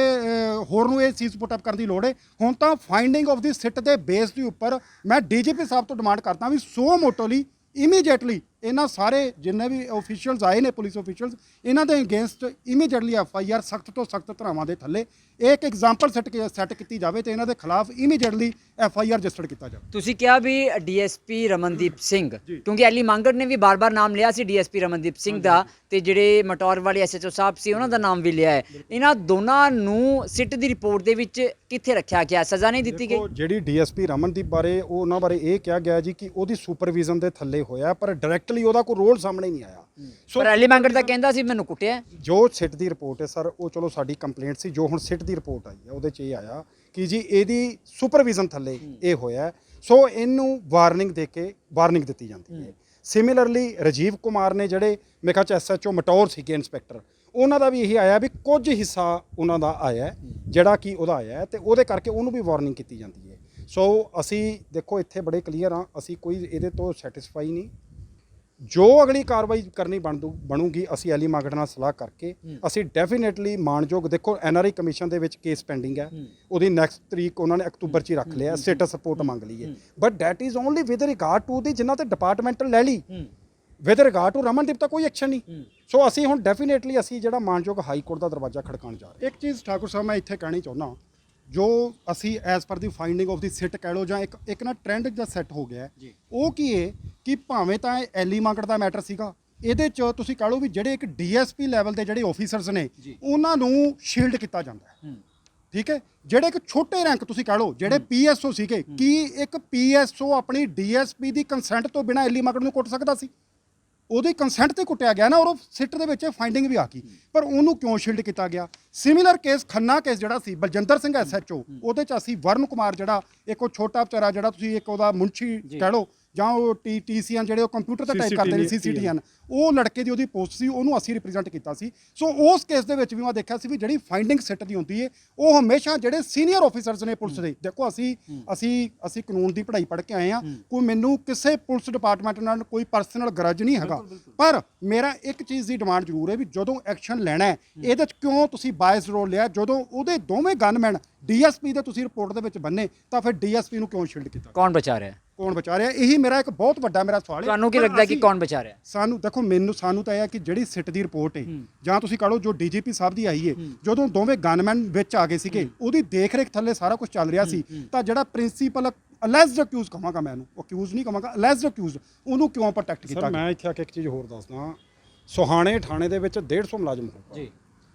ਹੋਰ ਨੂੰ ਇਹ ਚੀਜ਼ ਪੁੱਟ ਅਪ ਕਰਨ ਦੀ ਲੋੜ ਹੈ। ਹੁਣ ਤਾਂ ਫਾਈਂਡਿੰਗ ਆਫ ਦੀ ਸਿੱਟ ਦੇ ਬੇਸ ਦੇ ਉੱਪਰ ਮੈਂ ਡੀਜੀਪੀ ਸਾਹਿਬ ਤੋਂ ਡਿਮਾਂਡ ਕਰਦਾ ਵੀ ਸੋ ਮੋਟੋਲੀ ਇਮੀਡੀਏਟਲੀ ਇਹਨਾਂ ਸਾਰੇ ਜਿੰਨੇ ਵੀ ਆਫੀਸ਼ੀਅਲਸ ਆਏ ਨੇ ਪੁਲਿਸ ਆਫੀਸ਼ੀਅਲਸ ਇਹਨਾਂ ਦੇ ਅਗੇਂਸਟ ਇਮੀਡੀਏਟਲੀ ਐਫਆਈਆਰ ਸਖਤ ਤੋਂ ਸਖਤ ਧਾਰਾਵਾਂ ਦੇ ਥੱਲੇ ਇੱਕ ਐਗਜ਼ਾਮਪਲ ਸੈੱਟ ਕੀਤੀ ਜਾਵੇ ਤੇ ਇਹਨਾਂ ਦੇ ਖਿਲਾਫ ਇਮੀਡੀਏਟਲੀ ਐਫਆਈਆਰ ਰਜਿਸਟਰ ਕੀਤਾ ਜਾਵੇ। ਤੁਸੀਂ ਕਿਹਾ ਵੀ ਡੀਐਸਪੀ ਰਮਨਦੀਪ ਸਿੰਘ, ਕਿਉਂਕਿ ਐਲੀ ਮੰਗੜ ਨੇ ਵੀ ਬਾਰ-ਬਾਰ ਨਾਮ ਲਿਆ ਸੀ ਡੀਐਸਪੀ ਰਮਨਦੀਪ ਸਿੰਘ ਦਾ ਤੇ ਜਿਹੜੇ ਮਟੌਰ ਵਾਲੇ ਐਸਐਚਓ ਸਾਹਿਬ ਸੀ ਉਹਨਾਂ ਦਾ ਨਾਮ ਵੀ ਲਿਆ ਹੈ। ਇਹਨਾਂ ਦੋਨਾਂ ਨੂੰ ਸਿੱਟ ਦੀ ਰਿਪੋਰਟ ਦੇ ਵਿੱਚ ਕਿੱਥੇ ਰੱਖਿਆ ਗਿਆ, ਸਜ਼ਾ ਨਹੀਂ ਦਿੱਤੀ ਗਈ? ਜਿਹੜੀ ਡੀਐਸਪੀ ਰਮਨਦੀਪ ਬਾਰੇ ਉਹਨਾਂ ਬਾਰੇ ਇਹ ਕਿਹਾ ਗਿਆ ਜੀ ਕਿ ਉਹਦੀ ਸੁਪਰਵਿਜ਼ਨ ਦੇ ਥੱਲੇ ਹੋਇਆ ਪਰ ਡਾਇਰੈਕਟਲੀ ਉਹਦਾ ਕੋਈ ਰੋਲ ਸਾਹਮਣੇ ਨਹੀਂ ਆਇਆ। ਪਰ ਐਲੀ ਮੰਗੜ ਤਾਂ ਕਹਿੰਦਾ ਸੀ ਮੈਨੂੰ ਕੁੱਟਿਆ। ਜੋ ਸਿੱਟ ਦੀ ਰਿਪੋਰਟ ਹੈ ਸਰ ਉਹ ਚਲੋ ਸਾਡੀ ਕੰਪਲੇਂਟ ਸੀ, ਜੋ ਹੁਣ ਸਿੱਟ ਦੀ ਰਿਪੋਰਟ ਆਈ ਹੈ ਉਹਦੇ 'ਚ ਇਹ ਆਇਆ ਕਿ ਜੀ ਇਹਦੀ ਸੁਪਰਵਿਜ਼ਨ ਥੱਲੇ ਇਹ ਹੋਇਆ। ਸੋ ਇਹਨੂੰ ਵਾਰਨਿੰਗ ਦੇ ਕੇ ਵਾਰਨਿੰਗ ਦਿੱਤੀ ਜਾਂਦੀ ਹੈ। ਸਿਮਿਲਰਲੀ ਰਾਜੀਵ ਕੁਮਾਰ ਨੇ ਜਿਹੜੇ ਮੇਰੇ ਖਿਆਲ 'ਚ ਐਸਐਚਓ ਮਟੌਰ ਸੀਗੇ ਇੰਸਪੈਕਟਰ, ਉਹਨਾਂ ਦਾ ਵੀ ਇਹੀ ਆਇਆ ਵੀ ਕੁਝ ਹਿੱਸਾ ਉਹਨਾਂ ਦਾ ਆਇਆ ਜਿਹੜਾ ਕਿ ਉਹਦਾ ਆਇਆ ਤੇ ਉਹਦੇ ਕਰਕੇ ਉਹਨੂੰ ਵੀ ਵਾਰਨਿੰਗ ਕੀਤੀ ਜਾਂਦੀ ਹੈ। ਸੋ ਅਸੀਂ ਦੇਖੋ ਇੱਥੇ ਬੜੇ ਕਲੀਅਰ ਹਾਂ, ਅਸੀਂ ਕੋਈ ਇਹਦੇ ਤੋਂ ਸੈਟੀਸਫਾਈ ਨਹੀਂ। ਜੋ ਅਗਲੀ ਕਾਰਵਾਈ ਕਰਨੀ ਬਣੂਗੀ ਅਸੀਂ ਐਲੀ ਮੰਗੜ ਨਾਲ ਸਲਾਹ ਕਰਕੇ ਅਸੀਂ ਡੈਫੀਨੇਟਲੀ ਮਾਨਯੋਗ ਦੇਖੋ ਐਨਆਰਆਈ ਕਮਿਸ਼ਨ ਦੇ ਵਿੱਚ ਕੇਸ ਪੈਂਡਿੰਗ ਹੈ, ਉਹਦੀ ਨੈਕਸਟ ਤਰੀਕ ਉਹਨਾਂ ਨੇ ਅਕਤੂਬਰ 'ਚ ਹੀ ਰੱਖ ਲਿਆ, ਸਟੇਟਸ ਰਿਪੋਰਟ ਮੰਗ ਲਈ ਹੈ। But that is only with regard to the ਜਿਨ੍ਹਾਂ ਤੇ ਡਿਪਾਰਟਮੈਂਟਲ ਲੈ ਲਈ, ਵਿਦ ਰਿਗਾਰਡ ਟੂ ਰਮਨਦੀਪ ਤਾਂ ਕੋਈ ਐਕਸ਼ਨ ਨਹੀਂ। ਸੋ ਅਸੀਂ ਹੁਣ ਡੈਫੀਨੇਟਲੀ ਅਸੀਂ ਜਿਹੜਾ ਮਾਨਯੋਗ ਹਾਈ ਕੋਰਟ ਦਾ ਦਰਵਾਜ਼ਾ ਖੜਕਾਉਣ ਜਾ ਰਹੇ। ਇੱਕ ਚੀਜ਼ ਠਾਕੁਰ ਸਾਹਿਬ ਮੈਂ ਇੱਥੇ ਕਹਿਣੀ ਚਾਹੁੰਦਾ, ਜੋ ਅਸੀਂ as per the finding of ਦੀ ਸਿੱਟ ਕਹਿ ਲਓ ਜਾਂ ਇੱਕ ਨਾ ਟ੍ਰੈਂਡ ਦਾ ਸੈੱਟ ਹੋ ਗਿਆ ਉਹ ਕੀ ਹੈ ਕਿ ਭਾਵੇਂ ਤਾਂ ਇਹ ਐਲੀ ਮੰਗੜ ਦਾ ਮੈਟਰ ਸੀਗਾ, ਇਹਦੇ 'ਚ ਤੁਸੀਂ ਕਹਿ ਲਓ ਵੀ ਜਿਹੜੇ ਇੱਕ ਡੀਐਸਪੀ ਲੈਵਲ ਦੇ ਜਿਹੜੇ ਆਫੀਸਰਸ ਨੇ ਉਹਨਾਂ ਨੂੰ ਸ਼ੀਲਡ ਕੀਤਾ ਜਾਂਦਾ ਹੈ। ਠੀਕ ਹੈ, ਜਿਹੜੇ ਇੱਕ ਛੋਟੇ ਰੈਂਕ ਤੁਸੀਂ ਕਹਿ ਲਓ ਜਿਹੜੇ ਪੀਐਸਓ ਸੀਗੇ, ਕੀ ਇੱਕ ਪੀਐਸਓ ਆਪਣੀ ਡੀਐਸਪੀ ਦੀ ਕੰਸੈਂਟ ਤੋਂ ਬਿਨਾਂ ਐਲੀ ਮੰਗੜ ਨੂੰ ਕੁੱਟ ਸਕਦਾ ਸੀ? ਉਹਦੀ ਕੰਸੈਂਟ ਤੇ ਕੁੱਟਿਆ ਗਿਆ ਨਾ, ਔਰ ਉਹ ਸਿੱਟ ਦੇ ਵਿੱਚ ਫਾਈਂਡਿੰਗ ਵੀ ਆ ਗਈ, ਪਰ ਉਹਨੂੰ ਕਿਉਂ ਸ਼ੀਲਡ ਕੀਤਾ ਗਿਆ? ਸਿਮਿਲਰ ਕੇਸ ਖੰਨਾ ਕੇਸ ਜਿਹੜਾ ਸੀ ਬਲਜਿੰਦਰ ਸਿੰਘ ਐਸਐਚਓ, ਉਹਦੇ 'ਚ ਅਸੀਂ ਵਰਨ ਕੁਮਾਰ ਜਿਹੜਾ ਇੱਕ ਉਹ ਛੋਟਾ ਵਿਚਾਰਾ ਜਿਹੜਾ ਤੁਸੀਂ ਇੱਕ ਉਹਦਾ ਮੁੰਸ਼ੀ ਕਹਿ ਲਓ ਜਾਂ ਉਹ ਟੀਸੀਐਨ ਜਿਹੜੇ ਉਹ ਕੰਪਿਊਟਰ ਤੇ ਟਾਈਪ ਕਰਦੇ ਨੇ ਸੀਸੀਟੀਐਨ, ਉਹ ਲੜਕੇ ਦੀ ਉਹਦੀ ਪੋਸਟ ਸੀ, ਉਹਨੂੰ ਅਸੀਂ ਰਿਪਰੈਜ਼ੈਂਟ ਕੀਤਾ ਸੀ। ਸੋ ਉਸ ਕੇਸ ਦੇ ਵਿੱਚ ਵੀ ਮੈਂ ਦੇਖਿਆ ਸੀ ਵੀ ਜਿਹੜੀ ਫਾਈਂਡਿੰਗ ਸਿੱਟ ਦੀ ਹੁੰਦੀ ਹੈ ਉਹ ਹਮੇਸ਼ਾ ਜਿਹੜੇ ਸੀਨੀਅਰ ਆਫੀਸਰਸ ਨੇ ਪੁਲਿਸ ਦੇ, ਦੇਖੋ ਅਸੀਂ ਕਾਨੂੰਨ ਦੀ ਪੜ੍ਹਾਈ ਪੜ੍ਹ ਕੇ ਆਏ ਹਾਂ, ਕੋਈ ਮੈਨੂੰ ਕਿਸੇ ਪੁਲਿਸ ਡਿਪਾਰਟਮੈਂਟ ਨਾਲ ਕੋਈ ਪਰਸਨਲ ਗਰਜ ਨਹੀਂ ਹੈਗਾ, ਪਰ ਮੇਰਾ ਇੱਕ ਚੀਜ਼ ਦੀ ਡਿਮਾਂਡ ਜ਼ਰੂਰ ਹੈ ਵੀ ਜਦੋਂ ਐਕਸ਼ਨ ਲੈਣਾ ਹੈ ਇਹਦੇ 'ਚ ਕਿਉਂ ਤੁਸੀਂ ਬਾਇਸ ਰੋਲ ਲਿਆ? ਜਦੋਂ ਉਹਦੇ ਦੋਵੇਂ ਗਨਮੈਨ ਡੀਐਸਪੀ ਦੇ ਤੁਸੀਂ ਰਿਪੋਰਟ ਦੇ ਵਿੱਚ ਬੰਨੇ ਤਾਂ ਫਿਰ ਡੀਐਸਪੀ ਨੂੰ ਕਿਉਂ ਸ਼ੀਲਡ ਕੀਤਾ? ਕੌਣ ਬਚਾ ਰਿਹਾ? ਕੌਣ ਬਚਾ ਰਿਹਾ? ਇਹੀ ਮੇਰਾ ਇੱਕ ਬਹੁਤ ਵੱਡਾ ਮੇਰਾ ਸਵਾਲ ਹੈ। ਤੁਹਾਨੂੰ ਕੀ ਲੱਗਦਾ ਕਿ ਕੌਣ ਬਚਾ ਰਿਹਾ? ਸਾਨੂੰ ਦੇਖੋ ਸਾਨੂੰ ਤਾਂ ਇਹ ਹੈ ਕਿ ਜਿਹੜੀ ਸਿੱਟ ਦੀ ਰਿਪੋਰਟ ਹੈ ਜਾਂ ਤੁਸੀਂ ਕਹ ਲਓ ਜੋ ਡੀਜੀਪੀ ਸਾਹਿਬ ਦੀ ਆਈ ਹੈ, ਜਦੋਂ ਦੋਵੇਂ ਗਨਮੈਨ ਵਿੱਚ ਆ ਗਏ ਸੀਗੇ ਉਹਦੀ ਦੇਖ ਰੇਖ ਥੱਲੇ ਸਾਰਾ ਕੁਝ ਚੱਲ ਰਿਹਾ ਸੀ, ਤਾਂ ਜਿਹੜਾ ਪ੍ਰਿੰਸੀਪਲ ਅਲੈਜਡ ਅਕਿਊਜ਼ ਕਹਾਂਗਾ ਮੈਂ ਇਹਨੂੰ, ਅਕਿਊਜ਼ ਨਹੀਂ ਕਹਾਂਗਾ, ਅਲੈਜਡ ਅਕਿਊਜ਼, ਉਹਨੂੰ ਕਿਉਂ ਪ੍ਰੋਟੈਕਟ ਕੀਤਾ? ਮੈਂ ਇੱਥੇ ਆ ਕੇ ਇੱਕ ਚੀਜ਼ ਹੋਰ ਦੱਸਦਾ, ਸੋਹਾਣੇ ਥਾਣੇ ਦੇ ਵਿੱਚ 150 ਮੁਲਾਜ਼ਮ ਜੀ,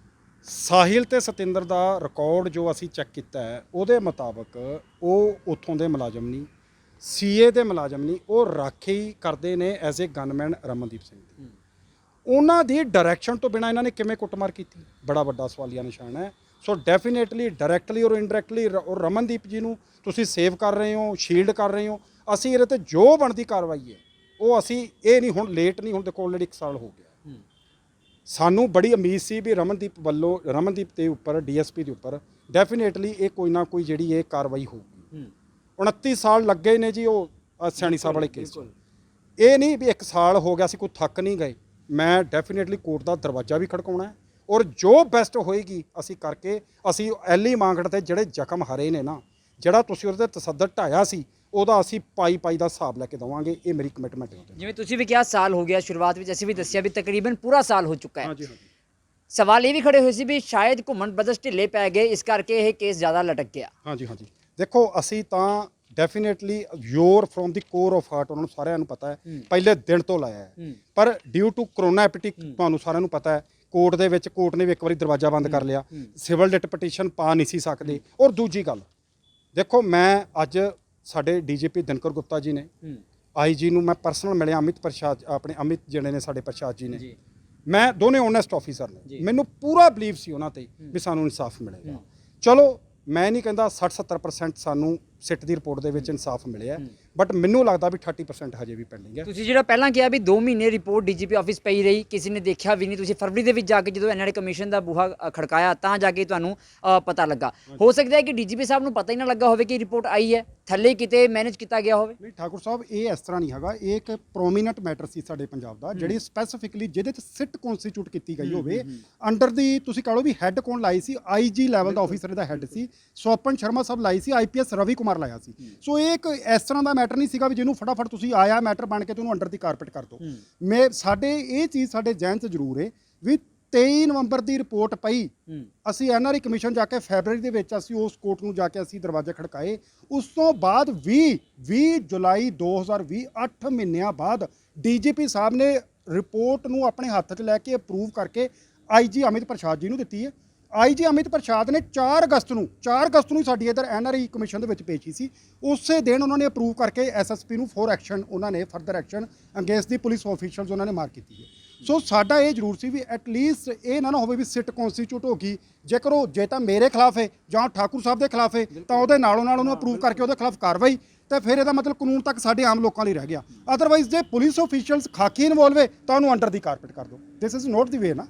ਸਾਹਿਲ ਤੇ ਸਤਿੰਦਰ ਦਾ ਰਿਕਾਰਡ ਜੋ ਅਸੀਂ ਚੈੱਕ ਕੀਤਾ ਹੈ ਉਹਦੇ ਮੁਤਾਬਕ ਉਹ ਉੱਥੋਂ ਦੇ ਮੁਲਾਜ਼ਮ ਨਹੀਂ, ਸੀਏ ਦੇ ਮੁਲਾਜ਼ਮ ਨਹੀਂ, ਉਹ ਰਾਖੀ ਕਰਦੇ ਨੇ as a gunman Ramandeep Singh ਦੀ। ਉਹਨਾਂ ਦੀ ਡਾਇਰੈਕਸ਼ਨ ਤੋਂ ਬਿਨਾਂ ਇਹਨਾਂ ਨੇ ਕਿਵੇਂ ਕੁੱਟਮਾਰ ਕੀਤੀ? ਬੜਾ ਵੱਡਾ ਸਵਾਲੀਆ ਨਿਸ਼ਾਨ ਹੈ। ਸੋ ਡੈਫੀਨੇਟਲੀ ਡਾਇਰੈਕਟਲੀ ਔਰ ਇਨਡਾਇਰੈਕਟਲੀ ਔਰ ਰਮਨਦੀਪ ਜੀ ਨੂੰ ਤੁਸੀਂ ਸੇਵ ਕਰ ਰਹੇ ਹੋ, ਸ਼ੀਲਡ ਕਰ ਰਹੇ ਹੋ। ਅਸੀਂ ਇਹਦੇ ਤੇ ਜੋ ਬਣਦੀ ਕਾਰਵਾਈ ਹੈ ਉਹ ਅਸੀਂ ਇਹ ਨਹੀਂ ਹੁਣ ਲੇਟ ਨਹੀਂ, ਹੁਣ ਦੇਖੋ ਆਲਰੇਡੀ 1 ਸਾਲ ਹੋ ਗਿਆ। ਸਾਨੂੰ ਬੜੀ ਉਮੀਦ ਸੀ ਵੀ ਰਮਨਦੀਪ ਵੱਲੋਂ ਰਮਨਦੀਪ ਦੇ ਉੱਪਰ ਡੀਐਸਪੀ ਦੇ ਉੱਪਰ ਡੈਫੀਨੇਟਲੀ ਇਹ ਕੋਈ ਨਾ ਕੋਈ ਜਿਹੜੀ ਇਹ ਕਾਰਵਾਈ ਹੋਊਗੀ। 29 ਸਾਲ ਲੱਗੇ ਨੇ ਜੀ ਉਹ ਸੈਣੀ ਸਾਹਿਬ ਵਾਲੇ ਕੇਸ 'ਚ, ਇਹ ਨਹੀਂ ਵੀ 1 ਸਾਲ ਹੋ ਗਿਆ ਅਸੀਂ ਕੋਈ ਥੱਕ ਨਹੀਂ ਗਏ। ਮੈਂ ਡੈਫੀਨੇਟਲੀ ਕੋਰਟ ਦਾ ਦਰਵਾਜ਼ਾ ਵੀ ਖੜਕਾਉਣਾ ਹੈ ਔਰ ਜੋ ਬੈਸਟ ਹੋਏਗੀ ਅਸੀਂ ਕਰਕੇ ਅਸੀਂ ਐਲੀ ਮੰਗੜ ਤੇ ਜਿਹੜੇ ਜ਼ਖਮ ਹਰੇ ਨੇ ਨਾ, ਜਿਹੜਾ ਤੁਸੀਂ ਉਹਦੇ ਤਸੱਦਦ ਢਾਇਆ ਸੀ ਉਹਦਾ ਅਸੀਂ ਪਾਈ ਦਾ ਹਿਸਾਬ ਲੈ ਕੇ ਦੇਵਾਂਗੇ, ਇਹ ਮੇਰੀ ਕਮਿਟਮੈਂਟ ਹੈ। ਜਿਵੇਂ ਤੁਸੀਂ ਵੀ ਕਿਹਾ ਸਾਲ ਹੋ ਗਿਆ, ਸ਼ੁਰੂਆਤ ਵਿੱਚ ਅਸੀਂ ਵੀ ਦੱਸਿਆ ਵੀ ਤਕਰੀਬਨ ਪੂਰਾ ਸਾਲ ਹੋ ਚੁੱਕਾ ਹੈ। ਹਾਂਜੀ। ਸਵਾਲ ਇਹ ਵੀ ਖੜੇ ਹੋਏ ਸੀ ਵੀ ਸ਼ਾਇਦ ਘੁੰਮਣ ਬਦਸ ਢਿੱਲੇ ਪੈ ਗਏ, ਇਸ ਕਰਕੇ ਇਹ ਕੇਸ ਜ਼ਿਆਦਾ ਲਟਕ ਗਿਆ। ਹਾਂਜੀ। ਦੇਖੋ ਅਸੀਂ ਤਾਂ definitely your from the core of heart ਉਹਨਾਂ ਨੂੰ ਸਾਰਿਆਂ ਨੂੰ ਪਤਾ ਹੈ ਪਹਿਲੇ ਦਿਨ ਤੋਂ ਲਾਇਆ ਹੈ ਪਰ ਡਿਊ ਟੂ ਕਰੋਨਾ ਐਪੀਟਿਕ ਤੁਹਾਨੂੰ ਸਾਰਿਆਂ ਨੂੰ ਪਤਾ ਹੈ ਕੋਰਟ ਦੇ ਵਿੱਚ ਕੋਰਟ ਨੇ ਵੀ ਇੱਕ ਵਾਰੀ ਦਰਵਾਜ਼ਾ ਬੰਦ ਕਰ ਲਿਆ ਸਿਵਲ ਰਿਟ ਪਟੀਸ਼ਨ ਪਾ ਨਹੀਂ ਸੀ ਸਕਦੇ ਔਰ ਦੂਜੀ ਗੱਲ ਦੇਖੋ ਮੈਂ ਅੱਜ ਸਾਡੇ ਡੀਜੀਪੀ ਦਿਨਕਰ ਗੁਪਤਾ ਜੀ ਨੇ ਆਈਜੀ ਨੂੰ ਮੈਂ ਪਰਸਨਲ ਮਿਲਿਆ ਅਮਿਤ ਪ੍ਰਸ਼ਾਦ ਆਪਣੇ ਅਮਿਤ ਜਿਹੜੇ ਨੇ ਸਾਡੇ ਪ੍ਰਸ਼ਾਦ ਜੀ ਨੇ ਮੈਂ ਦੋਨੇ ਓਨੈਸਟ ਆਫੀਸਰ ਨੇ ਮੈਨੂੰ ਪੂਰਾ ਬਲੀਵ ਸੀ ਉਹਨਾਂ ਤੇ ਵੀ ਸਾਨੂੰ ਇਨਸਾਫ ਮਿਲੇਗਾ ਚਲੋ ਮੈਂ ਨਹੀਂ ਕਹਿੰਦਾ 60-70% ਸਾਨੂੰ ਸਿੱਟ ਦੀ ਰਿਪੋਰਟ ਦੇ ਵਿੱਚ ਇਨਸਾਫ ਮਿਲਿਆ ਬਟ ਮੈਨੂੰ ਲੱਗਦਾ ਵੀ 30% ਹਜੇ ਵੀ ਪੈਂਡਿੰਗ ਹੈ ਤੁਸੀਂ ਜਿਹੜਾ ਪਹਿਲਾਂ ਕਿਹਾ ਵੀ 2 ਮਹੀਨੇ ਰਿਪੋਰਟ ਡੀਜੀਪੀ ਆਫਿਸ ਪਈ ਰਹੀ ਕਿਸੇ ਨੇ ਦੇਖਿਆ ਵੀ ਨਹੀਂ ਤੁਸੀਂ ਫਰਵਰੀ ਦੇ ਵਿੱਚ ਜਾ ਕੇ ਜਦੋਂ ਐਨਆਰਏ ਕਮਿਸ਼ਨ ਦਾ ਬੂਹਾ ਖੜਕਾਇਆ ਤਾਂ ਜਾ ਕੇ ਤੁਹਾਨੂੰ ਪਤਾ ਲੱਗਾ ਹੋ ਸਕਦਾ ਹੈ ਕਿ ਡੀਜੀਪੀ ਸਾਹਿਬ ਨੂੰ ਪਤਾ ਹੀ ਨਾ ਲੱਗਾ ਹੋਵੇ ਕਿ ਰਿਪੋਰਟ ਆਈ ਹੈ ਥੱਲੇ ਕਿਤੇ ਮੈਨੇਜ ਕੀਤਾ ਗਿਆ ਹੋਵੇ ਨਹੀਂ ਠਾਕੁਰ ਸਾਹਿਬ ਇਹ ਇਸ ਤਰ੍ਹਾਂ ਨਹੀਂ ਹੈਗਾ ਇਹ ਇੱਕ ਪ੍ਰੋਮੀਨੈਂਟ ਮੈਟਰ ਸੀ ਸਾਡੇ ਪੰਜਾਬ ਦਾ ਜਿਹੜੀ ਸਪੈਸੀਫਿਕਲੀ ਜਿਹਦੇ 'ਚ ਸਿੱਟ ਕਨਸਟੀਟਿਊਟ ਕੀਤੀ ਗਈ ਹੋਵੇ ਅੰਡਰ ਦੀ ਤੁਸੀਂ ਕਹ ਲਓ ਵੀ ਹੈੱਡ ਕੌਣ ਲਾਈ ਸੀ ਆਈਜੀ ਲੈਵਲ ਦਾ ਆਫੀਸਰ ਦਾ ਹੈੱਡ ਸੀ ਸੋਪਨ ਸ਼ਰਮਾ ਸਾਹਿਬ ਲਾਈ ਸੀ ਆਈਪੀਐਸ ਰਵੀ ਕੁਮਾਰ ਲਾਇਆ ਸੀ ਸੋ ਇਹ ਇੱਕ ਇਸ ਤਰ੍ਹਾਂ ਦਾ ਮੈਟਰ ਨਹੀਂ ਸੀਗਾ ਵੀ ਜਿਹਨੂੰ ਫਟਾਫਟ ਤੁਸੀਂ ਆਇਆ ਮੈਟਰ ਬਣ ਕੇ ਤੁਹਾਨੂੰ ਅੰਡਰ ਦੀ ਕਾਰਪੇਟ ਕਰ ਦਿਓ ਸਾਡੇ ਇਹ ਚੀਜ਼ ਸਾਡੇ ਜ਼ਿਹਨ 'ਚ ਜ਼ਰੂਰ ਹੈ ਵੀ 23 ਨਵੰਬਰ ਦੀ ਰਿਪੋਰਟ ਪਈ ਅਸੀਂ ਐਨਆਰਆਈ ਕਮਿਸ਼ਨ ਜਾ ਕੇ ਫੈਬਰਰੀ ਦੇ ਵਿੱਚ ਅਸੀਂ ਉਸ ਕੋਰਟ ਨੂੰ ਜਾ ਕੇ ਅਸੀਂ ਦਰਵਾਜ਼ੇ ਖੜਕਾਏ ਉਸ ਤੋਂ ਬਾਅਦ 20 ਜੁਲਾਈ 2020 8 ਮਹੀਨਿਆਂ ਬਾਅਦ ਡੀਜੀਪੀ ਸਾਹਿਬ ਨੇ ਰਿਪੋਰਟ ਨੂੰ ਆਪਣੇ ਹੱਥ 'ਚ ਲੈ ਕੇ ਅਪਰੂਵ ਕਰਕੇ ਆਈਜੀ ਅਮਿਤ ਪ੍ਰਸ਼ਾਦ ਜੀ ਨੂੰ ਦਿੱਤੀ ਹੈ ਆਈਜੀ ਅਮਿਤ ਪ੍ਰਸ਼ਾਦ ਨੇ 4 ਅਗਸਤ ਨੂੰ ਸਾਡੀ ਇੱਧਰ ਐਨਆਰਆਈ ਕਮਿਸ਼ਨ ਦੇ ਵਿੱਚ ਪੇਸ਼ੀ ਸੀ ਉਸੇ ਦਿਨ ਉਹਨਾਂ ਨੇ ਅਪਰੂਵ ਕਰਕੇ ਐਸਐਸਪੀ ਨੂੰ ਫੋਰ ਐਕਸ਼ਨ ਉਹਨਾਂ ਨੇ ਫਰਦਰ ਐਕਸ਼ਨ ਅਗੇਂਸਟ ਦੀ ਪੁਲਿਸ ਆਫੀਸ਼ੀਅਲਸ ਉਹਨਾਂ ਨੇ ਮਾਰਕ ਕੀਤੀ ਹੈ ਸੋ ਸਾਡਾ ਇਹ ਜ਼ਰੂਰ ਸੀ ਵੀ ਐਟਲੀਸਟ ਇਹ ਨਾ ਹੋਵੇ ਵੀ ਸਿੱਟ ਕਨਸਟੀਟਿਊਟ ਹੋ ਗਈ ਜੇਕਰ ਉਹ ਜੇ ਤਾਂ ਮੇਰੇ ਖਿਲਾਫ ਹੈ ਜਾਂ ਠਾਕੁਰ ਸਾਹਿਬ ਦੇ ਖਿਲਾਫ ਹੈ ਤਾਂ ਉਹਦੇ ਨਾਲੋਂ ਨਾਲ ਉਹਨੂੰ ਅਪਰੂਵ ਕਰਕੇ ਉਹਦੇ ਖਿਲਾਫ ਕਾਰਵਾਈ ਤਾਂ ਫਿਰ ਇਹਦਾ ਮਤਲਬ ਕਾਨੂੰਨ ਤੱਕ ਸਾਡੇ ਆਮ ਲੋਕਾਂ ਲਈ ਰਹਿ ਗਿਆ ਅਦਰਵਾਈਜ਼ ਜੇ ਪੁਲਿਸ ਆਫੀਸ਼ੀਅਲਸ ਖਾਕੀ ਇਨਵੋਲਵ ਹੈ ਤਾਂ ਉਹਨੂੰ ਅੰਡਰ ਦੀ ਕਾਰਪੇਟ ਕਰ ਦਿਓ ਦਿਸ ਇਜ਼ ਨੋਟ ਦੀ ਵੇ ਨਾ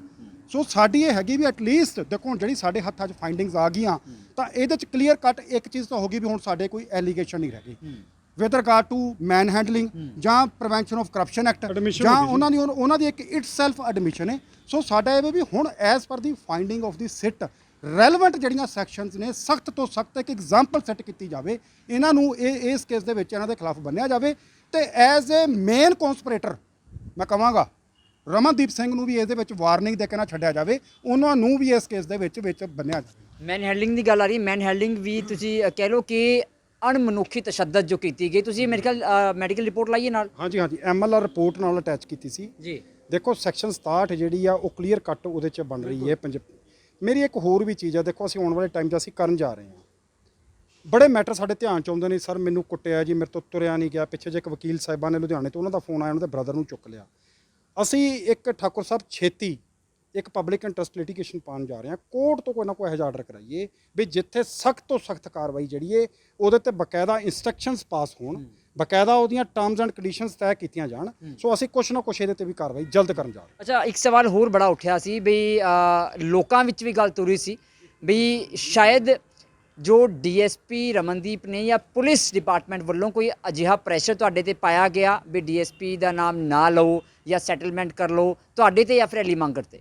ਸੋ ਸਾਡੀ ਇਹ ਹੈਗੀ ਵੀ ਐਟਲੀਸਟ ਦੇਖੋ ਹੁਣ ਜਿਹੜੀ ਸਾਡੇ ਹੱਥਾਂ 'ਚ ਫਾਈਂਡਿੰਗਸ ਆ ਗਈਆਂ ਤਾਂ ਇਹਦੇ 'ਚ ਕਲੀਅਰ ਕੱਟ ਇੱਕ ਚੀਜ਼ ਤਾਂ ਹੋ ਗਈ ਵੀ ਹੁਣ ਸਾਡੇ ਕੋਈ ਐਲੀਗੇਸ਼ਨ ਨਹੀਂ ਰਹਿ ਗਈ with regard to manhandling ਜਾਂ ਪ੍ਰੀਵੈਂਸ਼ਨ ਆਫ ਕਰਪਸ਼ਨ ਐਕਟ ਜਾਂ ਉਹਨਾਂ ਦੀ ਇੱਕ ਇਟ ਸੈਲਫ ਐਡਮਿਸ਼ਨ ਹੈ ਸੋ ਸਾਡਾ ਇਹ ਵੀ ਹੁਣ as per the finding of the sit relevant ਜਿਹੜੀਆਂ ਸੈਕਸ਼ਨਸ ਨੇ ਸਖਤ ਤੋਂ ਸਖਤ ਇੱਕ ਐਗਜ਼ਾਮਪਲ ਸੈੱਟ ਕੀਤੀ ਜਾਵੇ ਇਹਨਾਂ ਨੂੰ ਇਸ ਕੇਸ ਦੇ ਵਿੱਚ ਇਹਨਾਂ ਦੇ ਖਿਲਾਫ ਬੰਨਿਆ ਜਾਵੇ ਤੇ ਐਜ਼ ਏ ਮੇਨ ਕੌਂਸਪੀਰੇਟਰ ਮੈਂ ਕਹਾਂਗਾ ਰਮਨਦੀਪ ਸਿੰਘ ਨੂੰ ਵੀ ਇਹਦੇ ਵਿੱਚ ਵਾਰਨਿੰਗ ਦੇ ਕੇ ਨਾ ਛੱਡਿਆ ਜਾਵੇ ਉਹਨਾਂ ਨੂੰ ਵੀ ਇਸ ਕੇਸ ਦੇ ਵਿੱਚ ਬੰਨਿਆ ਜਾਵੇ ਮੈਨ ਹੈਂਡਲਿੰਗ ਦੀ ਗੱਲ ਆ ਰਹੀ ਮੈਨ ਹੈਂਡਲਿੰਗ ਵੀ ਤੁਸੀਂ ਕਹਿ ਲਓ ਕਿ ਅਣਮਨੁੱਖੀ ਤਸ਼ੱਦਦ ਜੋ ਕੀਤੀ ਗਈ ਤੁਸੀਂ ਮੈਡੀਕਲ ਰਿਪੋਰਟ ਲਾਈਏ ਨਾਲ ਹਾਂਜੀ ਐਮਐਲਆਰ ਰਿਪੋਰਟ ਨਾਲ ਅਟੈਚ ਕੀਤੀ ਸੀ ਜੀ ਦੇਖੋ ਸੈਕਸ਼ਨ 67 ਜਿਹੜੀ ਆ ਉਹ ਕਲੀਅਰ ਕੱਟ ਉਹਦੇ 'ਚ ਬਣ ਰਹੀ ਹੈ ਮੇਰੀ ਇੱਕ ਹੋਰ ਵੀ ਚੀਜ਼ ਆ ਦੇਖੋ ਅਸੀਂ ਆਉਣ ਵਾਲੇ ਟਾਈਮ 'ਚ ਅਸੀਂ ਕਰਨ ਜਾ ਰਹੇ ਹਾਂ ਬੜੇ ਮੈਟਰ ਸਾਡੇ ਧਿਆਨ 'ਚ ਆਉਂਦੇ ਨੇ ਸਰ ਮੈਨੂੰ ਕੁੱਟਿਆ ਜੀ ਮੇਰੇ ਤੋਂ ਤੁਰਿਆ ਨਹੀਂ ਗਿਆ ਪਿੱਛੇ ਜੇ ਇੱਕ ਵਕੀਲ ਸਾਹਿਬਾਂ ਨੇ ਲੁਧਿਆਣੇ ਤੋਂ ਉਹਨਾਂ ਦਾ ਫੋਨ ਆਇਆ ਉਹਨਾਂ ਦੇ ਬ੍ਰਦਰ ਨੂੰ ਚੁੱਕ ਲਿਆ ਅਸੀਂ ਇੱਕ ਠਾਕੁਰ ਸਾਹਿਬ ਛੇਤੀ ਇੱਕ ਪਬਲਿਕ ਇੰਟਰਸਟ ਲਿਟੀਗੇਸ਼ਨ ਪਾਉਣ ਜਾ ਰਹੇ ਹਾਂ ਕੋਰਟ ਤੋਂ ਕੋਈ ਨਾ ਕੋਈ ਇਹੋ ਆਰਡਰ ਕਰਾਈਏ ਵੀ ਜਿੱਥੇ ਸਖਤ ਤੋਂ ਸਖਤ ਕਾਰਵਾਈ ਜਿਹੜੀ ਹੈ ਉਹਦੇ ਤੇ ਬਕਾਇਦਾ ਇੰਸਟਰਕਸ਼ਨਸ ਪਾਸ ਹੋਣ ਬਕਾਇਦਾ ਉਹਦੀਆਂ ਟਰਮਸ ਐਂਡ ਕੰਡੀਸ਼ਨਸ ਤੈਅ ਕੀਤੀਆਂ ਜਾਣ ਸੋ ਅਸੀਂ ਕੁਛ ਨਾ ਕੁਛ ਇਹਦੇ ਤੇ ਵੀ ਕਾਰਵਾਈ ਜਲਦ ਕਰਨ ਜਾ ਰਹੇ ਹਾਂ ਅੱਛਾ ਇੱਕ ਸਵਾਲ ਹੋਰ ਬੜਾ ਉੱਠਿਆ ਸੀ ਵੀ ਲੋਕਾਂ ਵਿੱਚ ਵੀ ਗੱਲ ਤੁਰੀ ਸੀ ਵੀ ਸ਼ਾਇਦ ਜੋ ਡੀਐਸਪੀ ਰਮਨਦੀਪ ਨੇ ਜਾਂ ਪੁਲਿਸ ਡਿਪਾਰਟਮੈਂਟ ਵੱਲੋਂ ਕੋਈ ਅਜਿਹਾ ਪ੍ਰੈਸ਼ਰ ਤੁਹਾਡੇ ਤੇ ਪਾਇਆ ਗਿਆ ਵੀ ਡੀਐਸਪੀ ਦਾ ਨਾਮ ਨਾ ਲਓ ਜਾਂ ਸੈਟਲਮੈਂਟ ਕਰ ਲਓ ਤੁਹਾਡੇ ਤੇ ਜਾਂ ਫਿਰ ਐਲੀ ਮੰਗਟ ਤੇ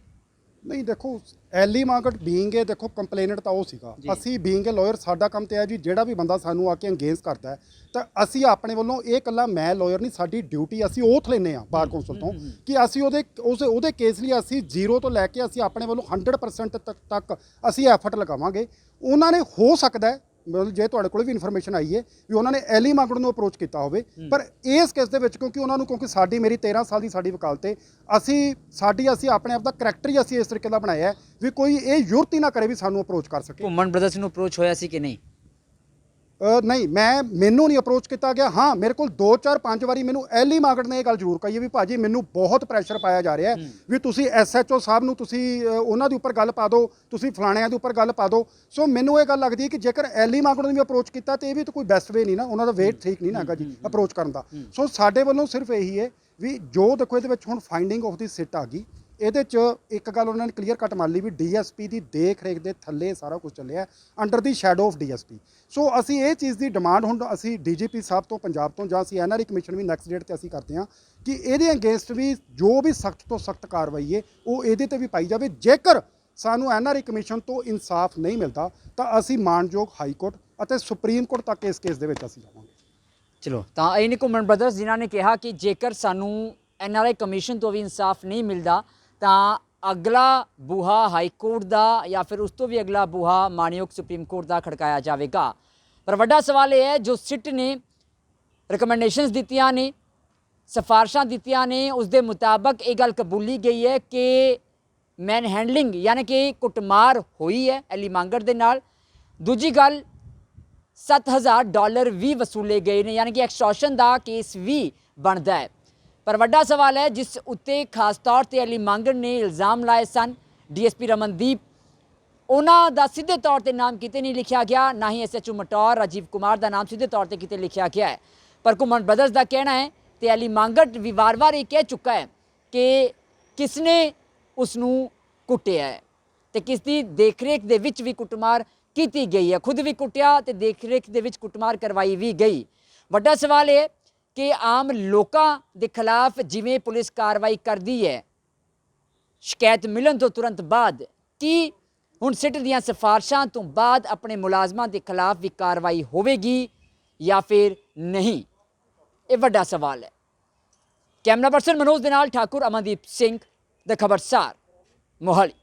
ਨਹੀਂ ਦੇਖੋ ਐਲੀ ਮਾਰਕਟ ਬੀਇੰਗ ਹੈ ਦੇਖੋ ਕੰਪਲੇਨਟ ਤਾਂ ਉਹ ਸੀਗਾ ਅਸੀਂ ਬੀਇੰਗ ਹੈ ਲਾਇਰ ਸਾਡਾ ਕੰਮ ਤੇ ਹੈ ਜੀ ਜਿਹੜਾ ਵੀ ਬੰਦਾ ਸਾਨੂੰ ਆ ਕੇ ਅੰਗੇਜ ਕਰਦਾ ਹੈ ਤਾਂ ਅਸੀਂ ਆਪਣੇ ਵੱਲੋਂ ਇਹ ਇਕੱਲਾ ਮੈਂ ਲਾਇਰ ਨਹੀਂ ਸਾਡੀ ਡਿਊਟੀ ਅਸੀਂ ਓਥ ਲੈਂਦੇ ਆ ਬਾਰ ਕੌਂਸਲ ਤੋਂ ਕਿ ਅਸੀਂ ਉਹਦੇ ਕੇਸ ਲਈ ਅਸੀਂ 0 ਤੋਂ ਲੈ ਕੇ ਅਸੀਂ ਆਪਣੇ ਵੱਲੋਂ 100% ਤੱਕ ਅਸੀਂ ਐਫਰਟ ਲਗਾਵਾਂਗੇ ਉਹਨਾਂ ਨੇ ਹੋ ਸਕਦਾ ਮਤਲਬ ਜੇ ਤੁਹਾਡੇ ਕੋਲ ਵੀ ਇਨਫੋਰਮੇਸ਼ਨ ਆਈ ਹੈ ਵੀ ਉਹਨਾਂ ਨੇ ਐਲੀ ਮਾਰਕਟ ਨੂੰ ਅਪਰੋਚ ਕੀਤਾ ਹੋਵੇ ਪਰ ਇਸ ਕੇਸ ਦੇ ਵਿੱਚ ਕਿਉਂਕਿ ਸਾਡੀ ਮੇਰੀ 13 ਸਾਲ ਦੀ ਸਾਡੀ ਵਕਾਲਤ ਹੈ ਅਸੀਂ ਆਪਣੇ ਆਪ ਦਾ ਕਰੈਕਟਰ ਹੀ ਅਸੀਂ ਇਸ ਤਰੀਕੇ ਦਾ ਬਣਾਇਆ ਹੈ ਵੀ ਕੋਈ ਇਹ ਜ਼ਰੂਰਤ ਹੀ ਨਾ ਕਰੇ ਵੀ ਸਾਨੂੰ ਅਪਰੋਚ ਕਰ ਸਕੇ ਘੁੰਮਣ ਬ੍ਰਦਰਸ ਨੂੰ ਅਪਰੋਚ ਹੋਇਆ ਸੀ ਕਿ ਨਹੀਂ ਨਹੀਂ ਮੈਨੂੰ ਨਹੀਂ ਅਪਰੋਚ ਕੀਤਾ ਗਿਆ ਹਾਂ ਮੇਰੇ ਕੋਲ 2-4-5 ਵਾਰੀ ਮੈਨੂੰ ਐਲੀ ਮਾਰਕਟ ਨੇ ਇਹ ਗੱਲ ਜ਼ਰੂਰ ਕਹੀ ਹੈ ਵੀ ਭਾਜੀ ਮੈਨੂੰ ਬਹੁਤ ਪ੍ਰੈਸ਼ਰ ਪਾਇਆ ਜਾ ਰਿਹਾ ਵੀ ਤੁਸੀਂ ਐਸਐਚਓ ਸਾਹਿਬ ਨੂੰ ਤੁਸੀਂ ਉਹਨਾਂ ਦੇ ਉੱਪਰ ਗੱਲ ਪਾ ਦਿਓ ਤੁਸੀਂ ਫਲਾਣਿਆਂ ਦੇ ਉੱਪਰ ਗੱਲ ਪਾ ਦਿਓ ਸੋ ਮੈਨੂੰ ਇਹ ਗੱਲ ਲੱਗਦੀ ਹੈ ਕਿ ਜੇਕਰ ਐਲੀ ਮਾਰਕਟ ਨੂੰ ਵੀ ਅਪਰੋਚ ਕੀਤਾ ਤੇ ਇਹ ਵੀ ਤਾਂ ਕੋਈ ਬੈਸਟ ਵੇ ਨਹੀਂ ਨਾ ਉਹਨਾਂ ਦਾ ਵੇਟ ਠੀਕ ਨਹੀਂ ਨਾ ਹੈਗਾ ਜੀ ਅਪਰੋਚ ਕਰਨ ਦਾ ਸੋ ਸਾਡੇ ਵੱਲੋਂ ਸਿਰਫ ਇਹੀ ਹੈ ਵੀ ਜੋ ਦੇਖੋ ਇਹਦੇ ਵਿੱਚ ਹੁਣ ਫਾਈਂਡਿੰਗ ਆਫ ਦੀ ਸਿਟ ਆ ਗਈ ਇਹਦੇ 'ਚ ਇੱਕ ਗੱਲ ਉਹਨਾਂ ਨੇ ਕਲੀਅਰ ਕੱਟ ਮੰਨ ਲਈ ਵੀ ਡੀਐਸਪੀ ਦੀ ਦੇਖ ਰੇਖ ਦੇ ਥੱਲੇ ਸਾਰਾ ਕੁਝ ਚੱਲਿਆ under the shadow of DSP ਸੋ ਅਸੀਂ ਇਹ ਚੀਜ਼ ਦੀ ਡਿਮਾਂਡ ਹੁਣ ਅਸੀਂ ਡੀਜੀਪੀ ਸਾਹਿਬ ਤੋਂ ਪੰਜਾਬ ਤੋਂ ਜਾਂ ਅਸੀਂ ਐਨਆਰਆਈ ਕਮਿਸ਼ਨ ਵੀ ਨੈਕਸਟ ਡੇਟ ਤੇ ਅਸੀਂ ਕਰਦੇ ਹਾਂ ਕਿ ਇਹਦੇ ਅਗੇਂਸਟ ਵੀ ਜੋ ਵੀ ਸਖਤ ਤੋਂ ਸਖਤ ਕਾਰਵਾਈ ਹੈ ਉਹ ਇਹਦੇ ਤੇ ਵੀ ਪਾਈ ਜਾਵੇ ਜੇਕਰ ਸਾਨੂੰ ਐਨਆਰਆਈ ਕਮਿਸ਼ਨ ਤੋਂ ਇਨਸਾਫ ਨਹੀਂ ਮਿਲਦਾ ਤਾਂ ਅਸੀਂ ਮਾਨਯੋਗ ਹਾਈ ਕੋਰਟ ਅਤੇ ਸੁਪਰੀਮ ਕੋਰਟ ਤੱਕ ਇਸ ਕੇਸ ਦੇ ਵਿੱਚ ਅਸੀਂ ਜਾਵਾਂਗੇ ਚਲੋ ਤਾਂ ਇਹ ਨੇ ਘੁੰਮਣ ਬ੍ਰਦਰਸ ਜਿਨ੍ਹਾਂ ਨੇ ਕਿਹਾ ਕਿ ਜੇਕਰ ਸਾਨੂੰ ਐਨਆਰਆਈ ਕਮਿਸ਼ਨ ਤੋਂ ਵੀ ਇਨਸਾਫ ਨਹੀਂ ਮਿਲਦਾ ਤਾਂ ਅਗਲਾ ਬੂਹਾ ਹਾਈ ਕੋਰਟ ਦਾ ਜਾਂ ਫਿਰ ਉਸ ਤੋਂ ਵੀ ਅਗਲਾ ਬੂਹਾ ਮਾਨਯੋਗ ਸੁਪਰੀਮ ਕੋਰਟ ਦਾ ਖੜਕਾਇਆ ਜਾਵੇਗਾ ਪਰ ਵੱਡਾ ਸਵਾਲ ਇਹ ਹੈ ਜੋ ਸਿੱਟ ਨੇ ਰਿਕਮੈਂਡੇਸ਼ਨਸ ਦਿੱਤੀਆਂ ਨੇ, ਸਿਫਾਰਸ਼ਾਂ ਦਿੱਤੀਆਂ ਨੇ, ਉਸ ਦੇ ਮੁਤਾਬਕ ਇਹ ਗੱਲ ਕਬੂਲੀ ਗਈ ਹੈ ਕਿ ਮੈਨ ਹੈਂਡਲਿੰਗ ਯਾਨੀ ਕਿ ਕੁੱਟਮਾਰ ਹੋਈ ਹੈ ਐਲੀ ਮੰਗੜ ਦੇ ਨਾਲ। ਦੂਜੀ ਗੱਲ $7,000 ਵੀ ਵਸੂਲੇ ਗਏ ਨੇ, ਯਾਨੀ ਕਿ ਐਕਸਟੋਰਸ਼ਨ ਦਾ ਕੇਸ ਵੀ ਬਣਦਾ ਹੈ। ਪਰ ਵੱਡਾ ਸਵਾਲ ਹੈ ਜਿਸ ਉੱਤੇ ਖਾਸ ਤੌਰ ਤੇ ਐਲੀ ਮੰਗੜ ਨੇ ਇਲਜ਼ਾਮ ਲਾਏ ਸਨ, ਡੀਐਸਪੀ ਰਮਨਦੀਪ, ਉਹਨਾਂ ਦਾ ਸਿੱਧੇ ਤੌਰ ਤੇ ਨਾਮ ਕਿਤੇ ਨਹੀਂ ਲਿਖਿਆ ਗਿਆ, ਨਾ ਹੀ ਐਸਐਚਓ ਮਟੌਰ ਰਾਜੀਵ ਕੁਮਾਰ ਦਾ ਨਾਮ ਸਿੱਧੇ ਤੌਰ ਤੇ ਕਿਤੇ ਲਿਖਿਆ ਗਿਆ ਹੈ। ਪਰ ਘੁੰਮਣ ਬ੍ਰਦਰਜ਼ ਦਾ ਕਹਿਣਾ ਹੈ ਤੇ ਐਲੀ ਮੰਗੜ ਵੀ ਵਾਰ-ਵਾਰ ਇਹ ਕਹਿ ਚੁੱਕਾ ਹੈ ਕਿ ਕਿਸਨੇ ਉਸ ਨੂੰ ਕੁੱਟਿਆ ਹੈ ਤੇ ਕਿਸ ਦੀ ਦੇਖਰੇਖ ਦੇ ਵਿੱਚ ਵੀ ਕੁੱਟਮਾਰ ਕੀਤੀ ਗਈ ਹੈ। ਖੁਦ ਵੀ ਕੁੱਟਿਆ ਤੇ ਦੇਖਰੇਖ ਦੇ ਵਿੱਚ ਕੁੱਟਮਾਰ ਕਰਵਾਈ ਵੀ ਗਈ। ਵੱਡਾ ਸਵਾਲ ਇਹ ਕਿ ਆਮ ਲੋਕਾਂ ਦੇ ਖਿਲਾਫ ਜਿਵੇਂ ਪੁਲਿਸ ਕਾਰਵਾਈ ਕਰਦੀ ਹੈ ਸ਼ਿਕਾਇਤ ਮਿਲਣ ਤੋਂ ਤੁਰੰਤ ਬਾਅਦ, ਕੀ ਹੁਣ ਸਿੱਟ ਦੀਆਂ ਸਿਫਾਰਸ਼ਾਂ ਤੋਂ ਬਾਅਦ ਆਪਣੇ ਮੁਲਾਜ਼ਮਾਂ ਦੇ ਖਿਲਾਫ ਵੀ ਕਾਰਵਾਈ ਹੋਵੇਗੀ ਜਾਂ ਫਿਰ ਨਹੀਂ? ਇਹ ਵੱਡਾ ਸਵਾਲ ਹੈ। ਕੈਮਰਾ ਪਰਸਨ ਮਨੋਜ ਦੇ ਨਾਲ ਠਾਕੁਰ, ਅਮਨਦੀਪ ਸਿੰਘ, ਦ ਖਬਰਸਾਰ, ਮੋਹਾਲੀ।